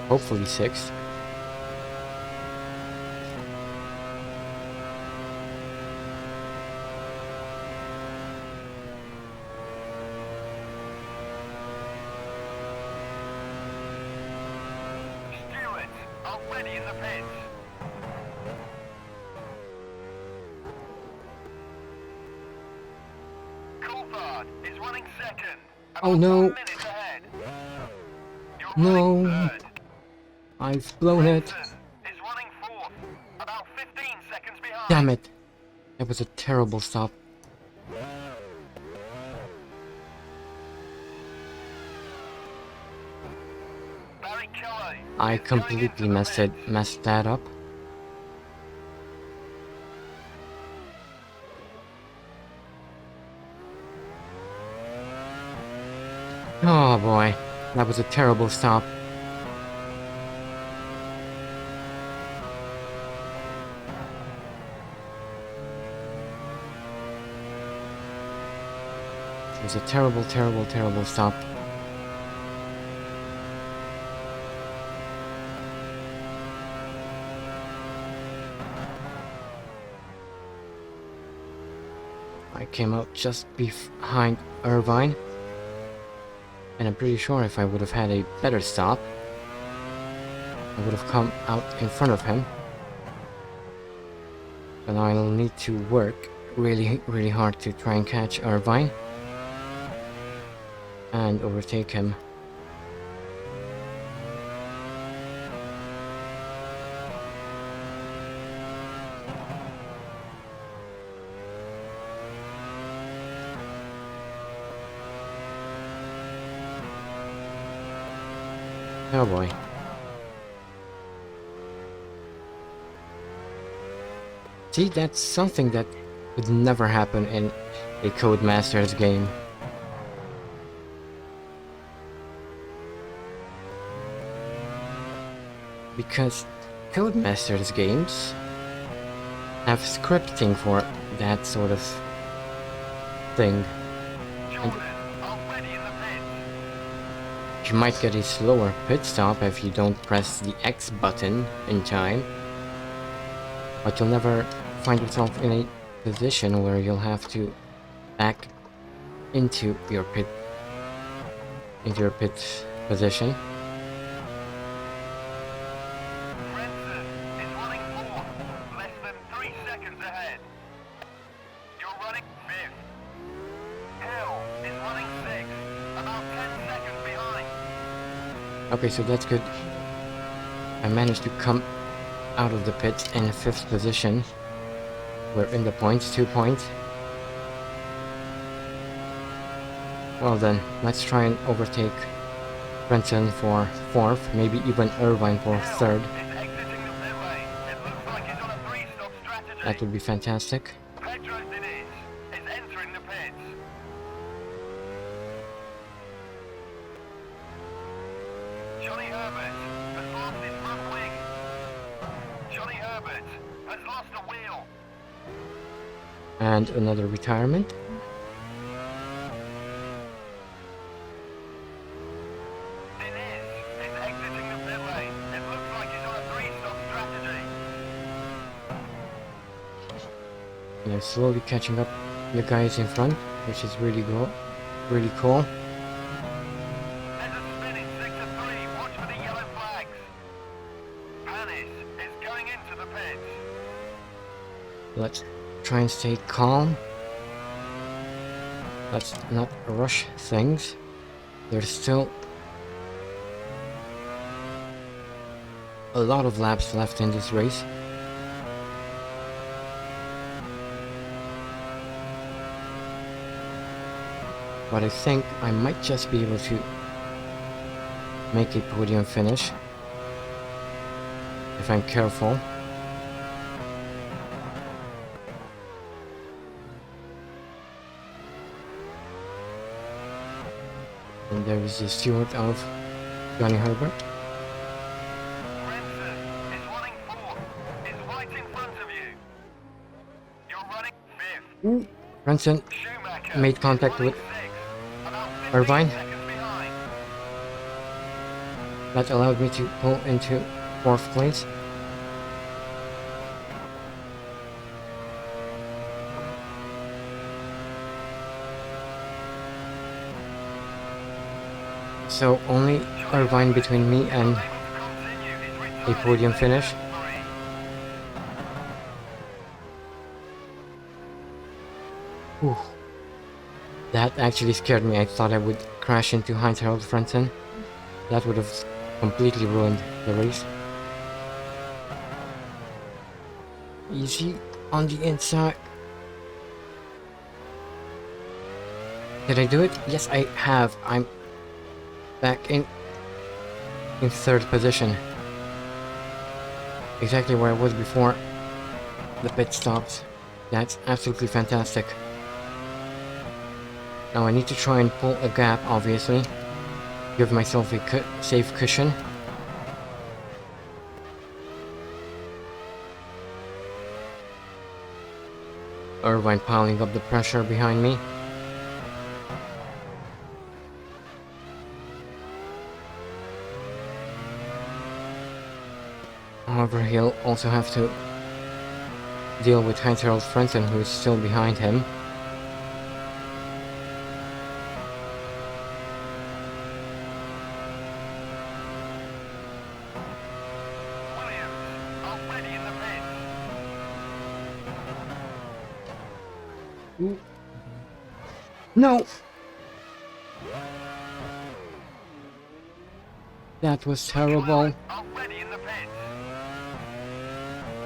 Hopefully 6th. Stewards, already in the pits. Coulthard is running second. Oh about no. 1 minute ahead. You're No. running third. I've blown it. Is running fourth. About 15 seconds behind. Damn it. That was a terrible stop. I completely messed that up. Oh boy, that was a terrible stop. It was a terrible, terrible, terrible stop. I came out just behind Irvine, and I'm pretty sure if I would have had a better stop, I would have come out in front of him. But I'll need to work really, really hard to try and catch Irvine and overtake him. Oh boy. See, that's something that would never happen in a Codemasters game. Because Codemasters games have scripting for that sort of thing. And you might get a slower pit stop if you don't press the X button in time, but you'll never find yourself in a position where you'll have to back into your pit position. Renson is running fourth, less than 3 seconds ahead. You're running fifth. Hill is running sixth, about 10 seconds behind. Okay, so that's good. I managed to come out of the pit in 5th position. We're in the points, 2 points. Well then, let's try and overtake Renson for 4th, maybe even Irvine for 3rd. That would be fantastic. Pedro's is entering the pits. Johnny Herbert has lost his front wing. Johnny Herbert has lost a wheel. And another retirement. Diniz is exiting the pit lane. It looks like he's on a 3-stop strategy. And I'm slowly catching up the guys in front, which is really cool. Really cool. There's a spinning sector 3. Watch for the yellow flags. Let's try and stay calm. Let's not rush things. There's still a lot of laps left in this race. But I think I might just be able to make a podium finish if I'm careful. And there is the steward of Johnny Herbert. Renson is running fourth. Is right in front of you. You're running fifth. Renson Schumacher made contact running with sixth. About 15 Irvine. seconds behind. That allowed me to pull into 4th place. So only Irvine between me and a podium finish. Whew. That actually scared me. I thought I would crash into Heinz-Harald Frentzen. That would have completely ruined the race. Easy on the inside. Did I do it? Yes, I have. I'm back in 3rd position. Exactly where I was before the pit stops. That's absolutely fantastic. Now I need to try and pull a gap, obviously. Give myself a safe cushion. Irvine piling up the pressure behind me. However, he'll also have to deal with Heinz-Harald Frentzen, who is still behind him. Williams already in the pits. No! That was terrible. Already in the pits.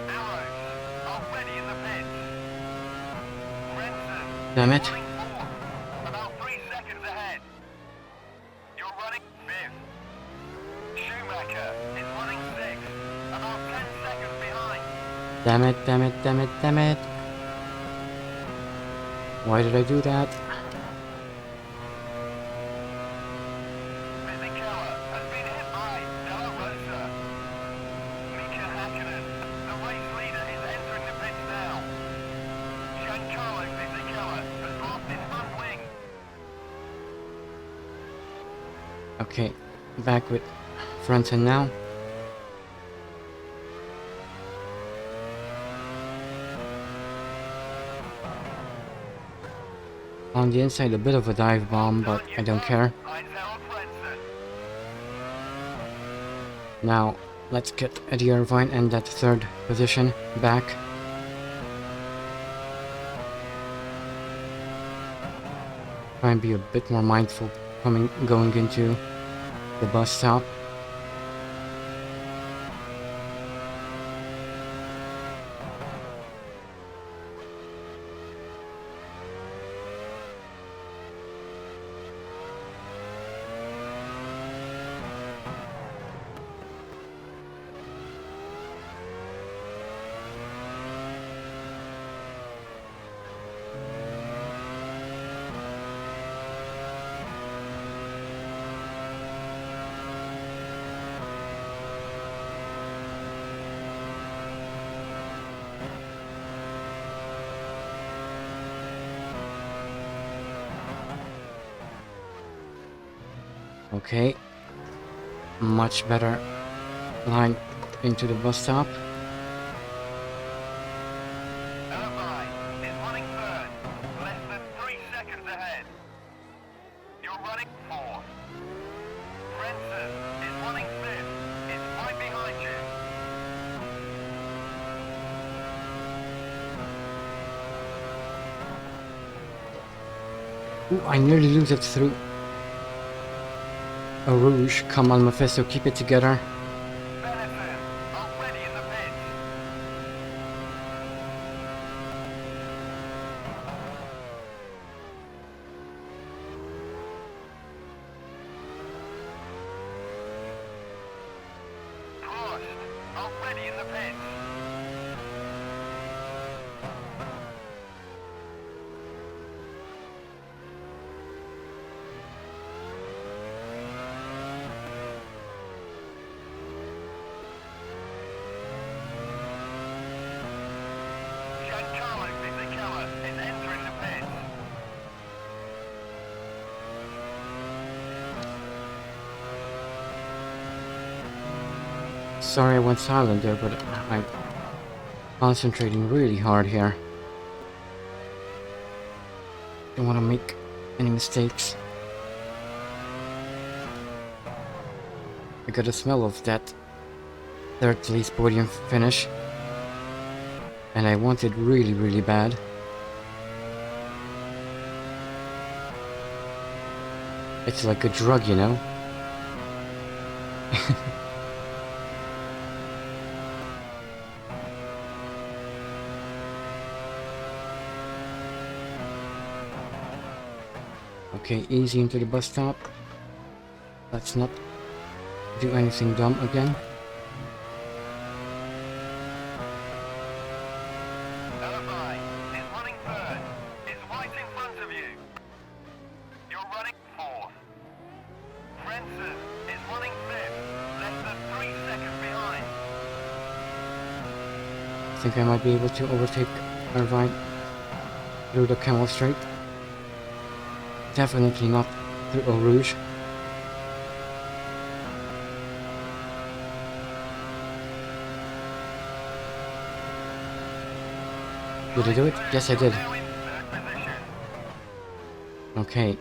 Aorus already in the pits. Renson Damn it. running fourth. About 3 seconds ahead. You're running fifth. Schumacher is running sixth. About 10 seconds behind. Damn it, damn it, damn it, damn it. Why did I do that? Fisichella has been hit by Della Rosa. Mika Hakkinen, the race leader, is entering the pits now. Giancarlo Fisichella has lost his front wing. Okay, back with Frentzen now. On the inside, a bit of a dive bomb, but I don't care. Heinz-Harald Frentzen. Now, let's get Eddie Irvine and that 3rd position back. Try and be a bit more mindful going into the bus stop. Okay, much better line into the bus stop. Irvine is running third. Less than 3 seconds ahead. You're running fourth. Renson is running fifth. It's right behind you. Ooh, I nearly lose it through a rouge. Come on, Mephisto, keep it together. Benetton, already in the pits. Prost, already in the pits. Giancarlo Fisichella is entering the pits. Sorry I went silent there, but I'm concentrating really hard here. Don't want to make any mistakes. I got a smell of that third place podium finish, and I want it really, really bad. It's like a drug, you know? Okay, easy into the bus stop. Let's not do anything dumb again. Irvine is running third. Is right in front of you. You're running fourth. Frenson is running fifth. Less than 3 seconds behind. I think I might be able to overtake Irvine through the Camel Straight. Definitely not through Eau Rouge. Did I do it? Yes, I did. Now in third position. Okay.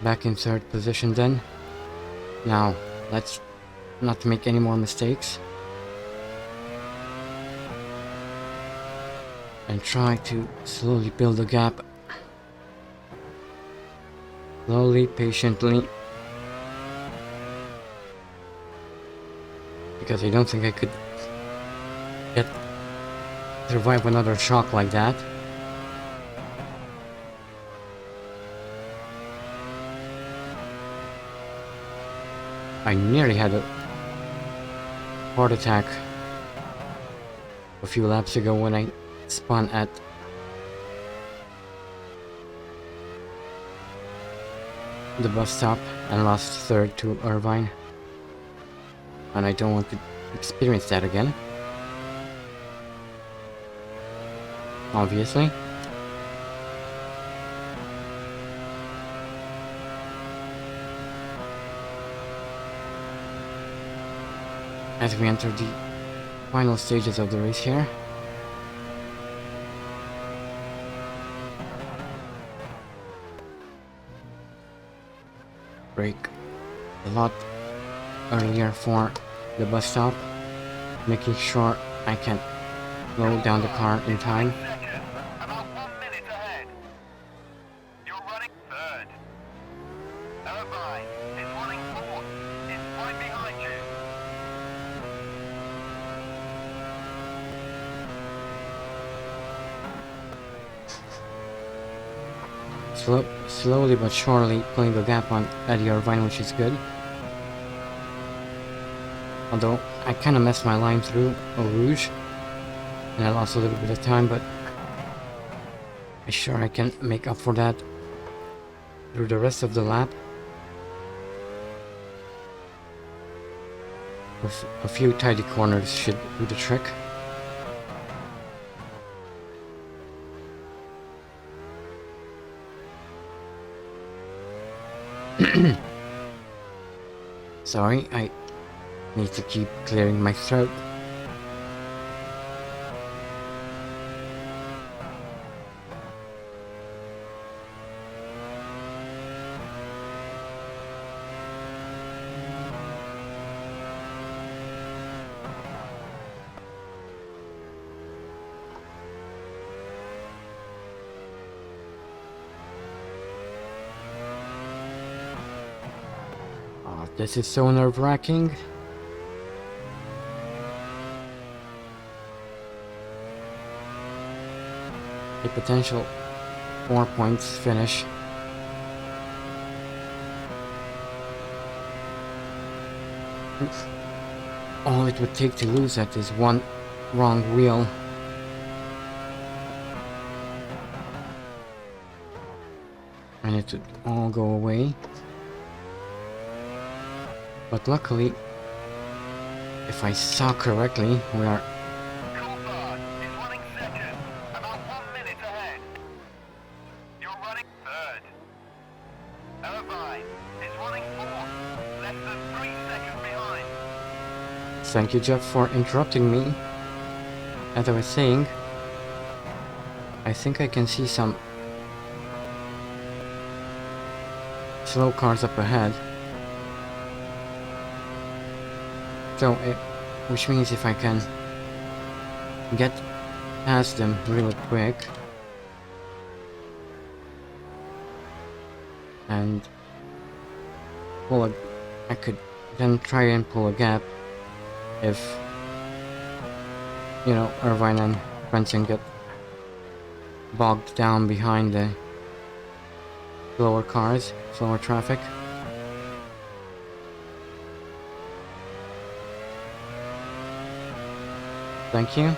Back in third position then. Now, let's not make any more mistakes. And try to slowly build a gap. Slowly, patiently. Because I don't think I could survive another shock like that. I nearly had a heart attack a few laps ago when I spun at the bus stop and lost third to Irvine. And I don't want to experience that again. Obviously. As we enter the final stages of the race here. Brake a lot earlier for the bus stop, making sure I can slow down the car in time. Second, about 1 minute ahead. You're running third. Irvine is running fourth. It's right behind you. Slowly but surely pulling a gap on Eddie Irvine, which is good. Although I kind of messed my line through Eau Rouge, and I lost a little bit of time, but I'm sure I can make up for that through the rest of the lap. With a few tidy corners should do the trick. Sorry, I need to keep clearing my throat. This is so nerve-wracking. A potential 4 points finish. All it would take to lose that is one wrong wheel. And it would all go away. But luckily, if I saw correctly, we are... Coulthard is running second, about 1 minute ahead. You're running third. Irvine is running fourth, less than 3 seconds behind. Thank you, Jeff, for interrupting me. As I was saying, I think I can see some slow cars up ahead. So, which means if I can get past them really quick and pull a, I could then try and pull a gap if, you know, Irvine and Benson get bogged down behind the slower cars, slower traffic. Thank you.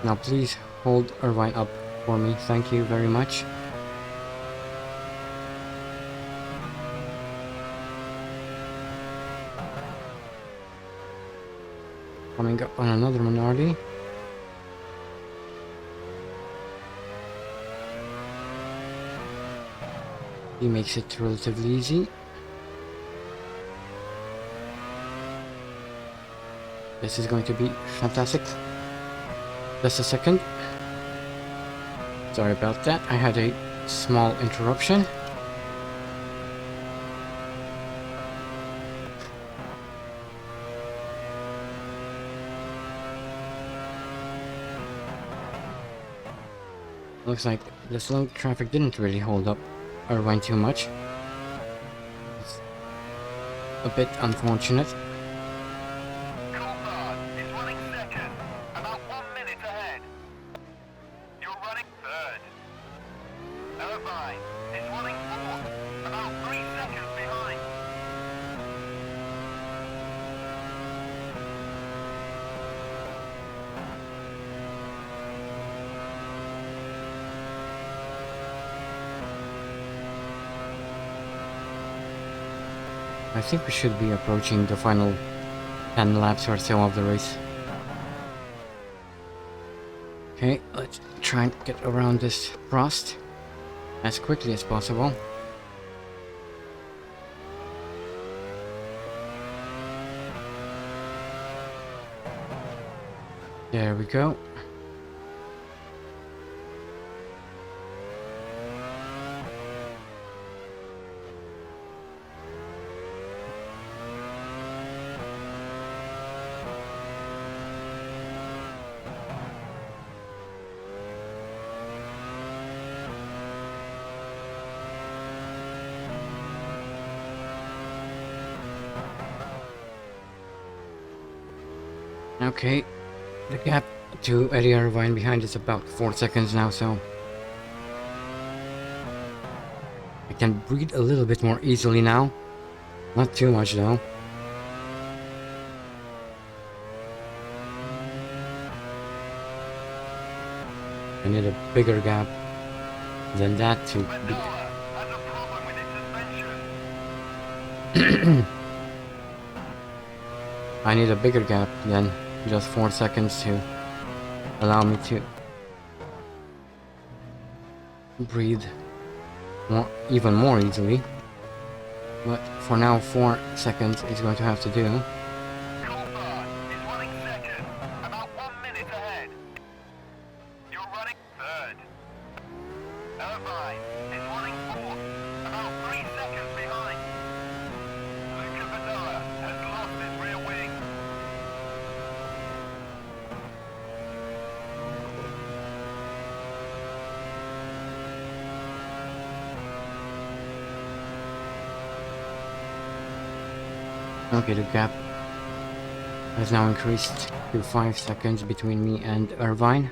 Now please hold Irvine up for me. Thank you very much. Coming up on another minority. He makes it relatively easy. This is going to be fantastic. Just a second. Sorry about that. I had a small interruption. Looks like the slow traffic didn't really hold up Irvine too much. It's a bit unfortunate. Coulthard is running second, about 1 minute ahead. You're running third. Irvine is running fourth, about 3 seconds behind. I think we should be approaching the final 10 laps or so of the race. Okay, let's try and get around this frost as quickly as possible. There we go. Okay, the gap to Eddie Irvine behind is about 4 seconds now, so I can breathe a little bit more easily now. Not too much though. I need a bigger gap than that to be... Vanilla has a problem with its suspension. I need a bigger gap than just 4 seconds to allow me to breathe even more easily. But for now, 4 seconds is going to have to do. Coulthard is running second, about 1 minute ahead. You're running third. Irvine is running fourth, about 3 seconds behind. Luca Vanilla has lost his rear wing. Okay, the gap has now increased to 5 seconds between me and Irvine.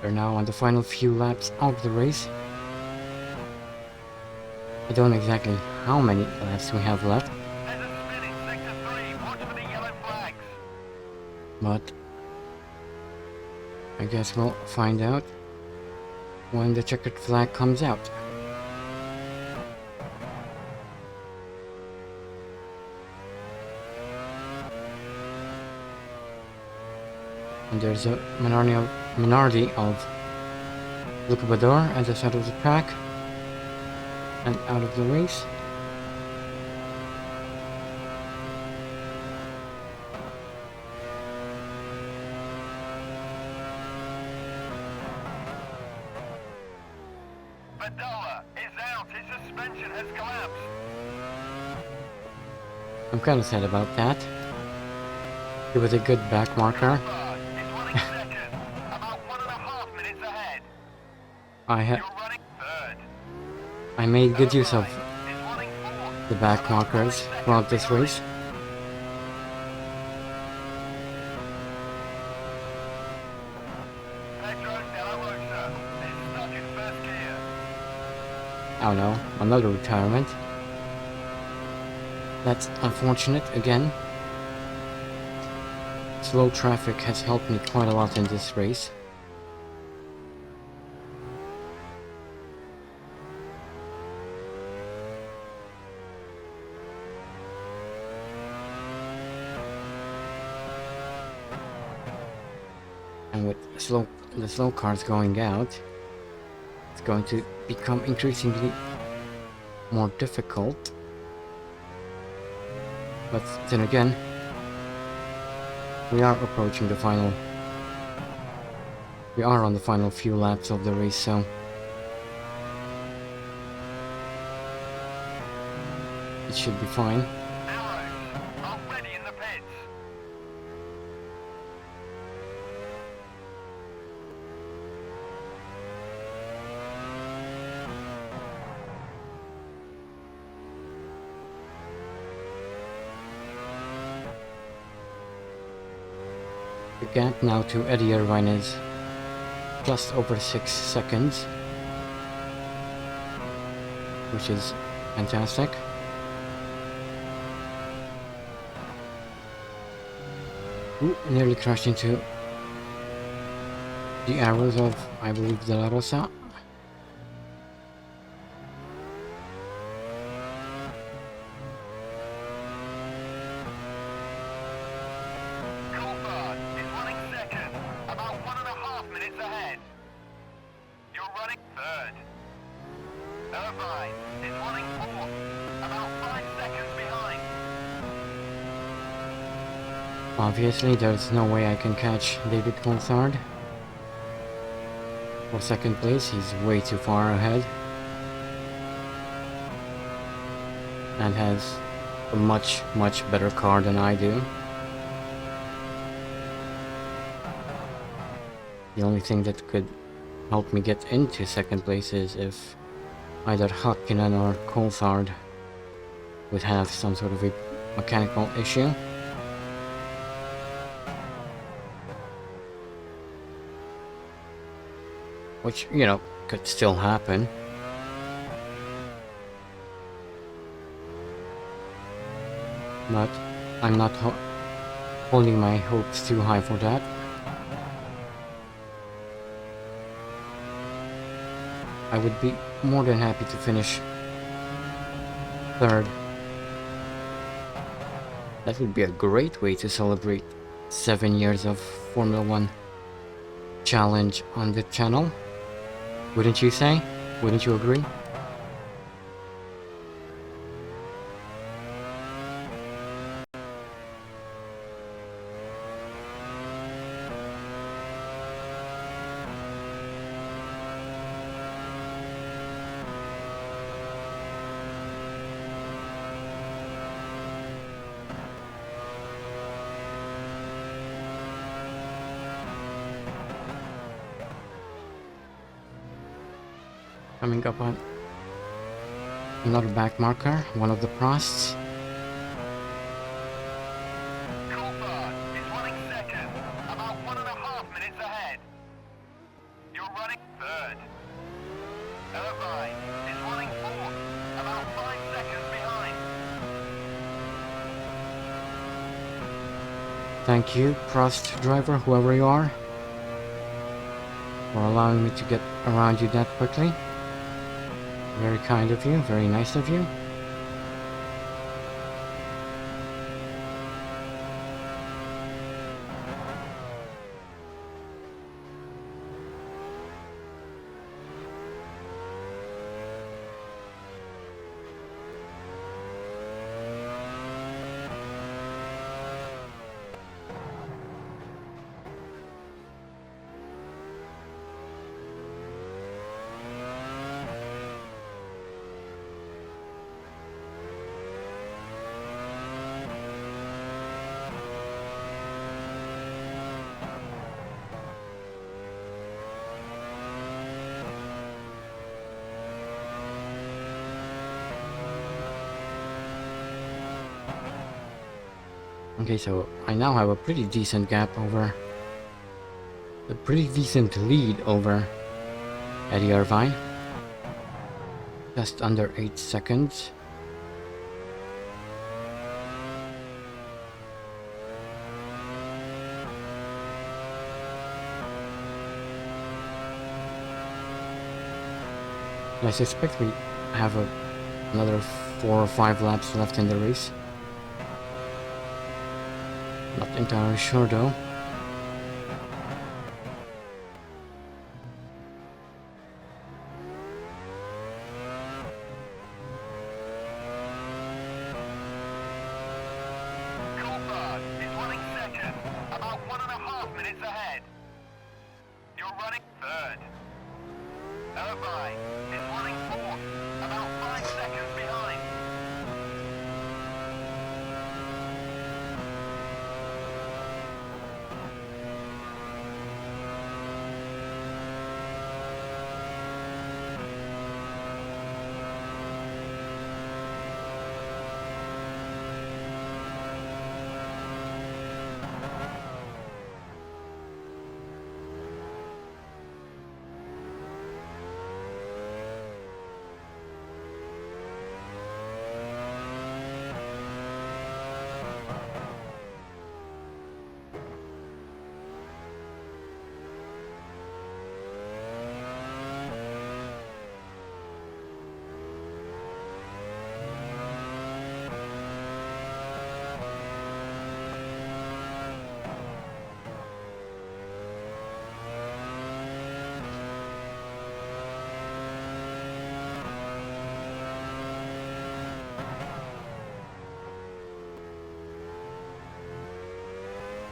We're now on the final few laps of the race. I don't know exactly how many laps we have left, There's a spin in sector 3. Watch for the yellow flags. but I guess we'll find out when the checkered flag comes out. And there's a minority of Lucabador at the side of the track and out of the race. Badola is out. His suspension has collapsed. I'm kind of sad about that. It was a good back marker. Is running second. About 1.5 minutes ahead. I You're running third. made good use of Is running fourth. the back markers throughout this race. Pedro de la Rosa is stuck in first gear. Oh no, another retirement. That's unfortunate again. Slow traffic has helped me quite a lot in this race. And with the slow cars going out, it's going to become increasingly more difficult. But then again, we are approaching the final. We are on the final few laps of the race, so it should be fine. Aorus are ready in the pits. The gap now to Eddie Irvine is just over 6 seconds, which is fantastic. Ooh, nearly crashed into the arrows of, I believe, De La Rosa. Coulthard is running second. About 1.5 minutes ahead. You're running third. Irvine is running fourth. About 5 seconds behind. Obviously, there's no way I can catch David Coulthard. For second place, he's way too far ahead. And has a much better car than I do. The only thing that could help me get into second place is if either Hakkinen or Coulthard would have some sort of a mechanical issue. Which, you know, could still happen. But I'm not holding my hopes too high for that. I would be more than happy to finish third. That would be a great way to celebrate 7 years of Formula 1 challenge on the channel. Wouldn't you say? Wouldn't you agree? Coming up on another back marker, one of the prosts. Coulthard is running second, about 1.5 minutes ahead. You're running third. Irvine is running fourth, about 5 seconds behind. Thank you, Prost driver, whoever you are, for allowing me to get around you that quickly. Very kind of you, very nice of you. Okay, so I now have a pretty decent gap over, a pretty decent lead over Eddie Irvine. Just under 8 seconds. I suspect we have another 4 or 5 laps left in the race. Not entirely sure though. Coulthard is running second, about 1.5 minutes ahead. You're running third. Irvine is running fourth, about 5 seconds behind.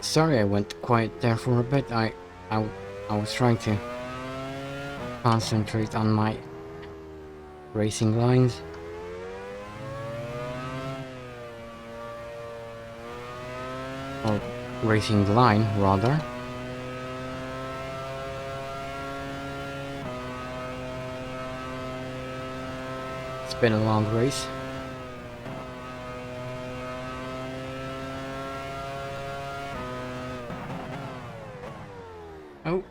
Sorry I went quiet there for a bit. I was trying to concentrate on my racing lines. Or racing line, rather. It's been a long race. Oh,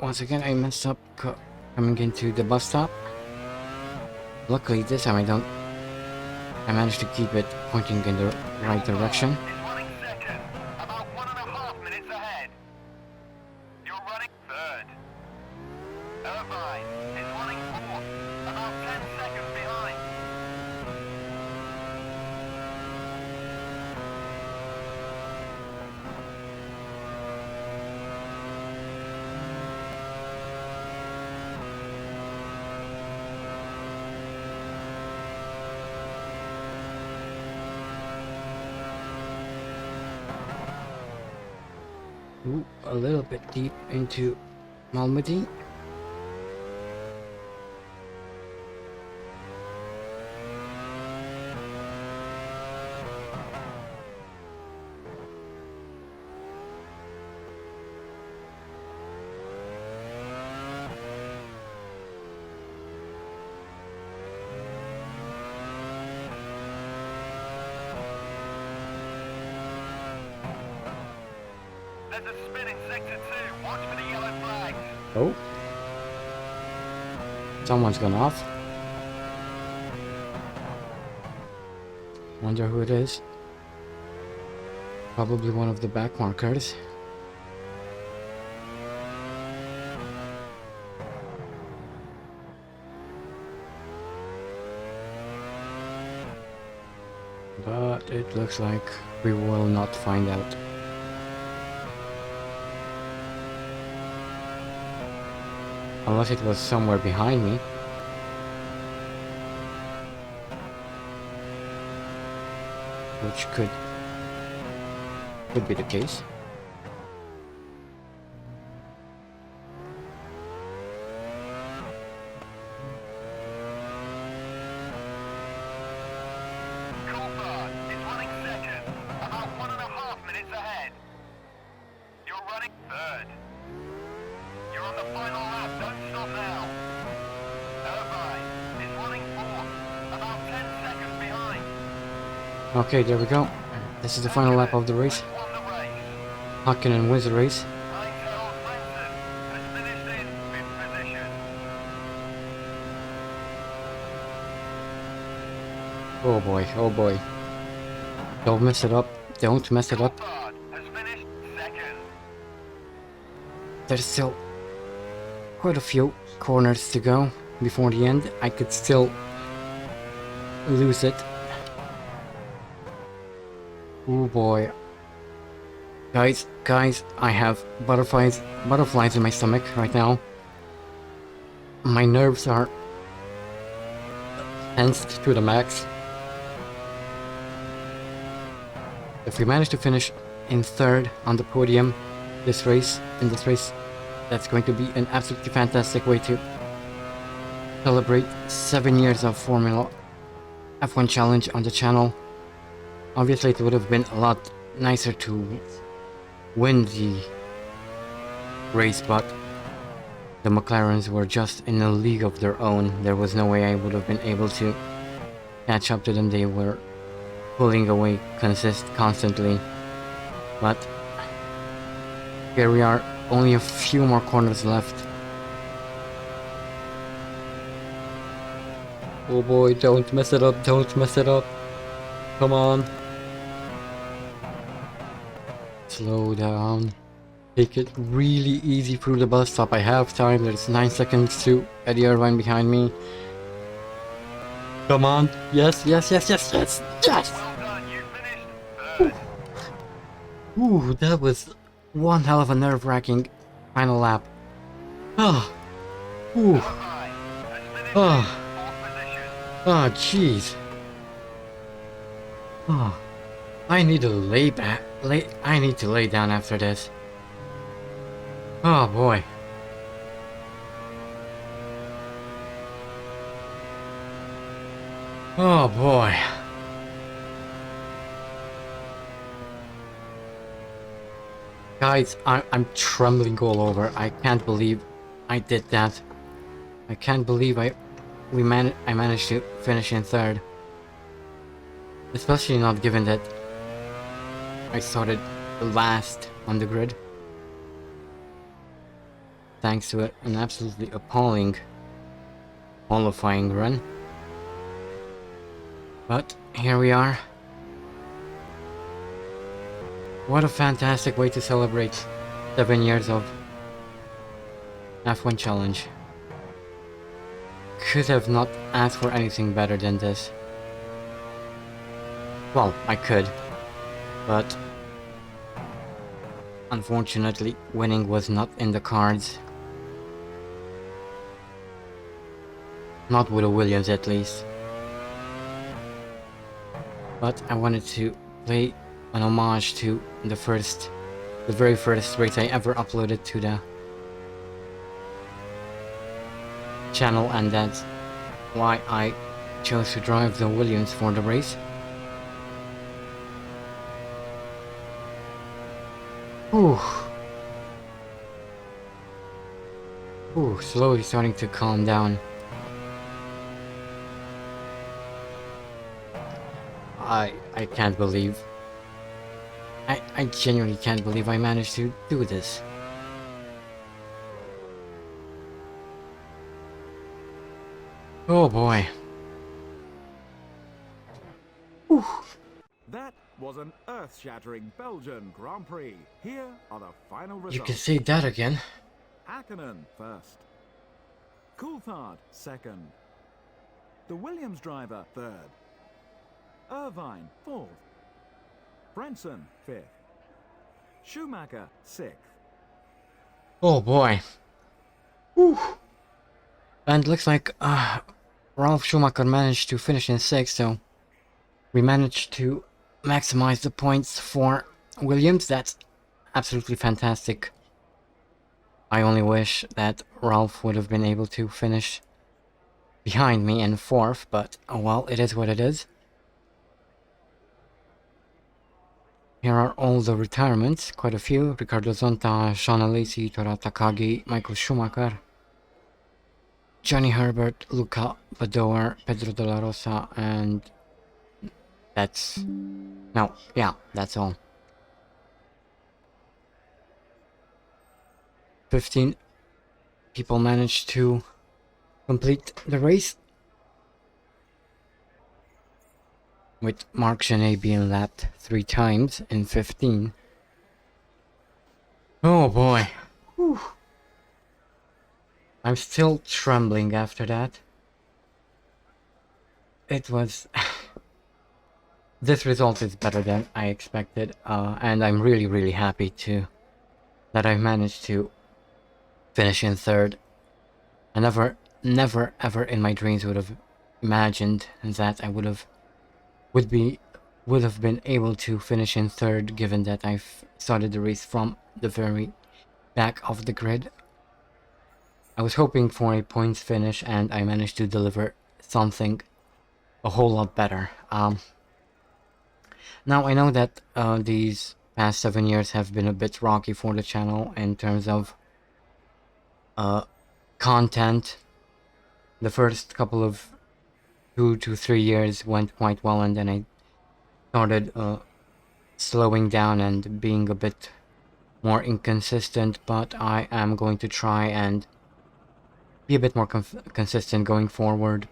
once again I messed up coming into the bus stop. Luckily this time I managed to keep it pointing in the right direction. Is running second, about 1.5 minutes ahead. You're running third. Irvine is running fourth, about 10 seconds behind. Ooh, a little bit deep into Malmedy. to spin in sector 2. Watch for the yellow flags. Oh. Someone's gone off. Wonder who it is. Probably one of the back markers. But it looks like we will not find out. Unless it was somewhere behind me. Which could be the case. Corsair is running second, about 1.5 minutes ahead. You're running third. You're on the final lap, don't stop now. Irvine is running fourth, about 10 seconds behind. Okay, there we go. This is the final lap of the race. Won the race. Hakkinen wins the race. Nigel Benson has finished in fifth position. Oh boy, oh boy. Don't mess it up. Don't mess it up. Coulthard has finished second. There's still quite a few corners to go before the end. I could still lose it. Oh boy. Guys, I have butterflies in my stomach right now. My nerves are tensed to the max. If we manage to finish in third on the podium in this race, that's going to be an absolutely fantastic way to celebrate 7 years of Formula F1 Challenge on the channel. Obviously, it would have been a lot nicer to win the race, but the McLarens were just in a league of their own. There was no way I would have been able to catch up to them. They were pulling away constantly. But here we are, only a few more corners left. Oh boy, don't mess it up, don't mess it up. Come on. Slow down. Take it really easy through the bus stop. I have time. There's 9 seconds to Eddie Irvine behind me. Come on. Yes, yes, yes, yes, yes, yes! Well done, you finished third. Ooh, that was one hell of a nerve-wracking final lap. Ah. Ooh. Irvine has finished Ah. in fourth position. Ah, jeez. Ah. I need to I need to lay down after this. Oh boy. Oh boy. Guys, I'm trembling all over. I can't believe I did that. I can't believe I managed to finish in third. Especially not given that I started last on the grid. Thanks to an absolutely appalling qualifying run. But here we are. What a fantastic way to celebrate 7 years of F1 Challenge. Could have not asked for anything better than this. Well, I could, but unfortunately winning was not in the cards. Not with a Williams at least. But I wanted to play an homage to the very first race I ever uploaded to the channel, and that's why I chose to drive the Williams for the race. Ooh. Ooh, slowly starting to calm down. I can't believe I genuinely can't believe I managed to do this. Oh boy. Whew. That was an earth-shattering Belgian Grand Prix. Here are the final results. You can say that again. Hakkinen first. Coulthard second. The Williams driver third. Irvine fourth. Brenson fifth. Schumacher sixth. Oh boy. Whew. And looks like Ralf Schumacher managed to finish in 6th, so we managed to maximize the points for Williams. That's absolutely fantastic. I only wish that Ralph would have been able to finish behind me in 4th, but oh well, it is what it is. Here are all the retirements, quite a few. Ricardo Zonta, Sean Alesi, Tora Takagi, Michael Schumacher, Johnny Herbert, Luca Badoer, Pedro de la Rosa, and that's... no, yeah, that's all. 15 people managed to complete the race, with Marc Genet being lapped 3 times in 15. Oh boy. Whew. I'm still trembling after that. It was... this result is better than I expected, and I'm really happy that I managed to finish in 3rd. I never ever in my dreams would have imagined that I would have been able to finish in 3rd, given that I've started the race from the very back of the grid. I was hoping for a points finish, and I managed to deliver something a whole lot better. Now I know that these past 7 years have been a bit rocky for the channel in terms of content. The first couple of 2 to 3 years went quite well, and then I started slowing down and being a bit more inconsistent, but I am going to try and be a bit more consistent going forward.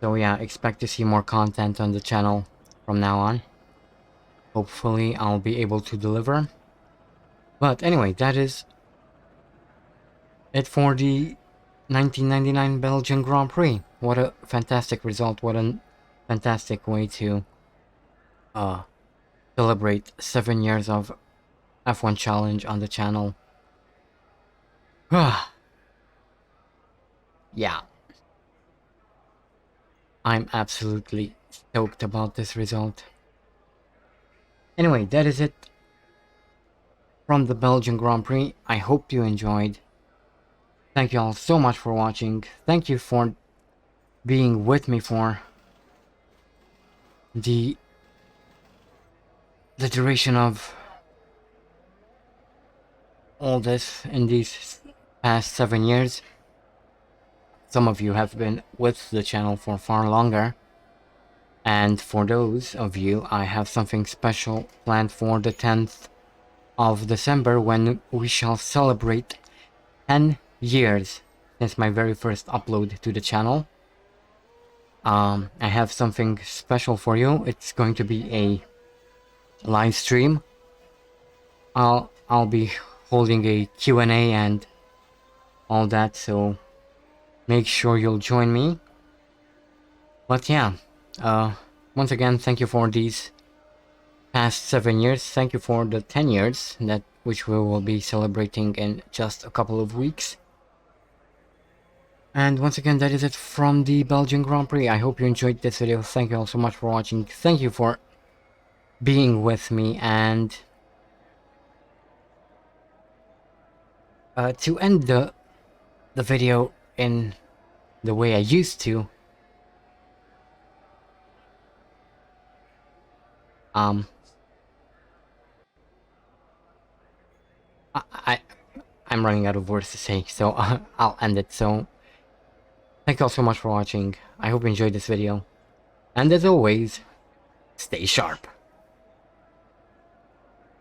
So yeah, expect to see more content on the channel from now on. Hopefully I'll be able to deliver. But anyway, that is it for the 1999 Belgian Grand Prix. What a fantastic result, what a fantastic way to celebrate 7 years of F1 Challenge on the channel. Yeah. I'm absolutely stoked about this result. Anyway, that is it from the Belgian Grand Prix. I hope you enjoyed. Thank you all so much for watching. Thank you for being with me for the duration of all this in these past 7 years. Some of you have been with the channel for far longer, and for those of you, I have something special planned for the 10th of December, when we shall celebrate 10 years since my very first upload to the channel. I have something special for you. It's going to be a live stream. I'll be holding a Q&A and all that, so make sure you'll join me. But yeah, once again, thank you for these past 7 years. Thank you for the 10 years, which we will be celebrating in just a couple of weeks. And once again, that is it from the Belgian Grand Prix. I hope you enjoyed this video. Thank you all so much for watching. Thank you for being with me, and to end the video in the way I used to, I'm running out of words to say, so I'll end it. So thank you all so much for watching. I hope you enjoyed this video, and as always, stay sharp.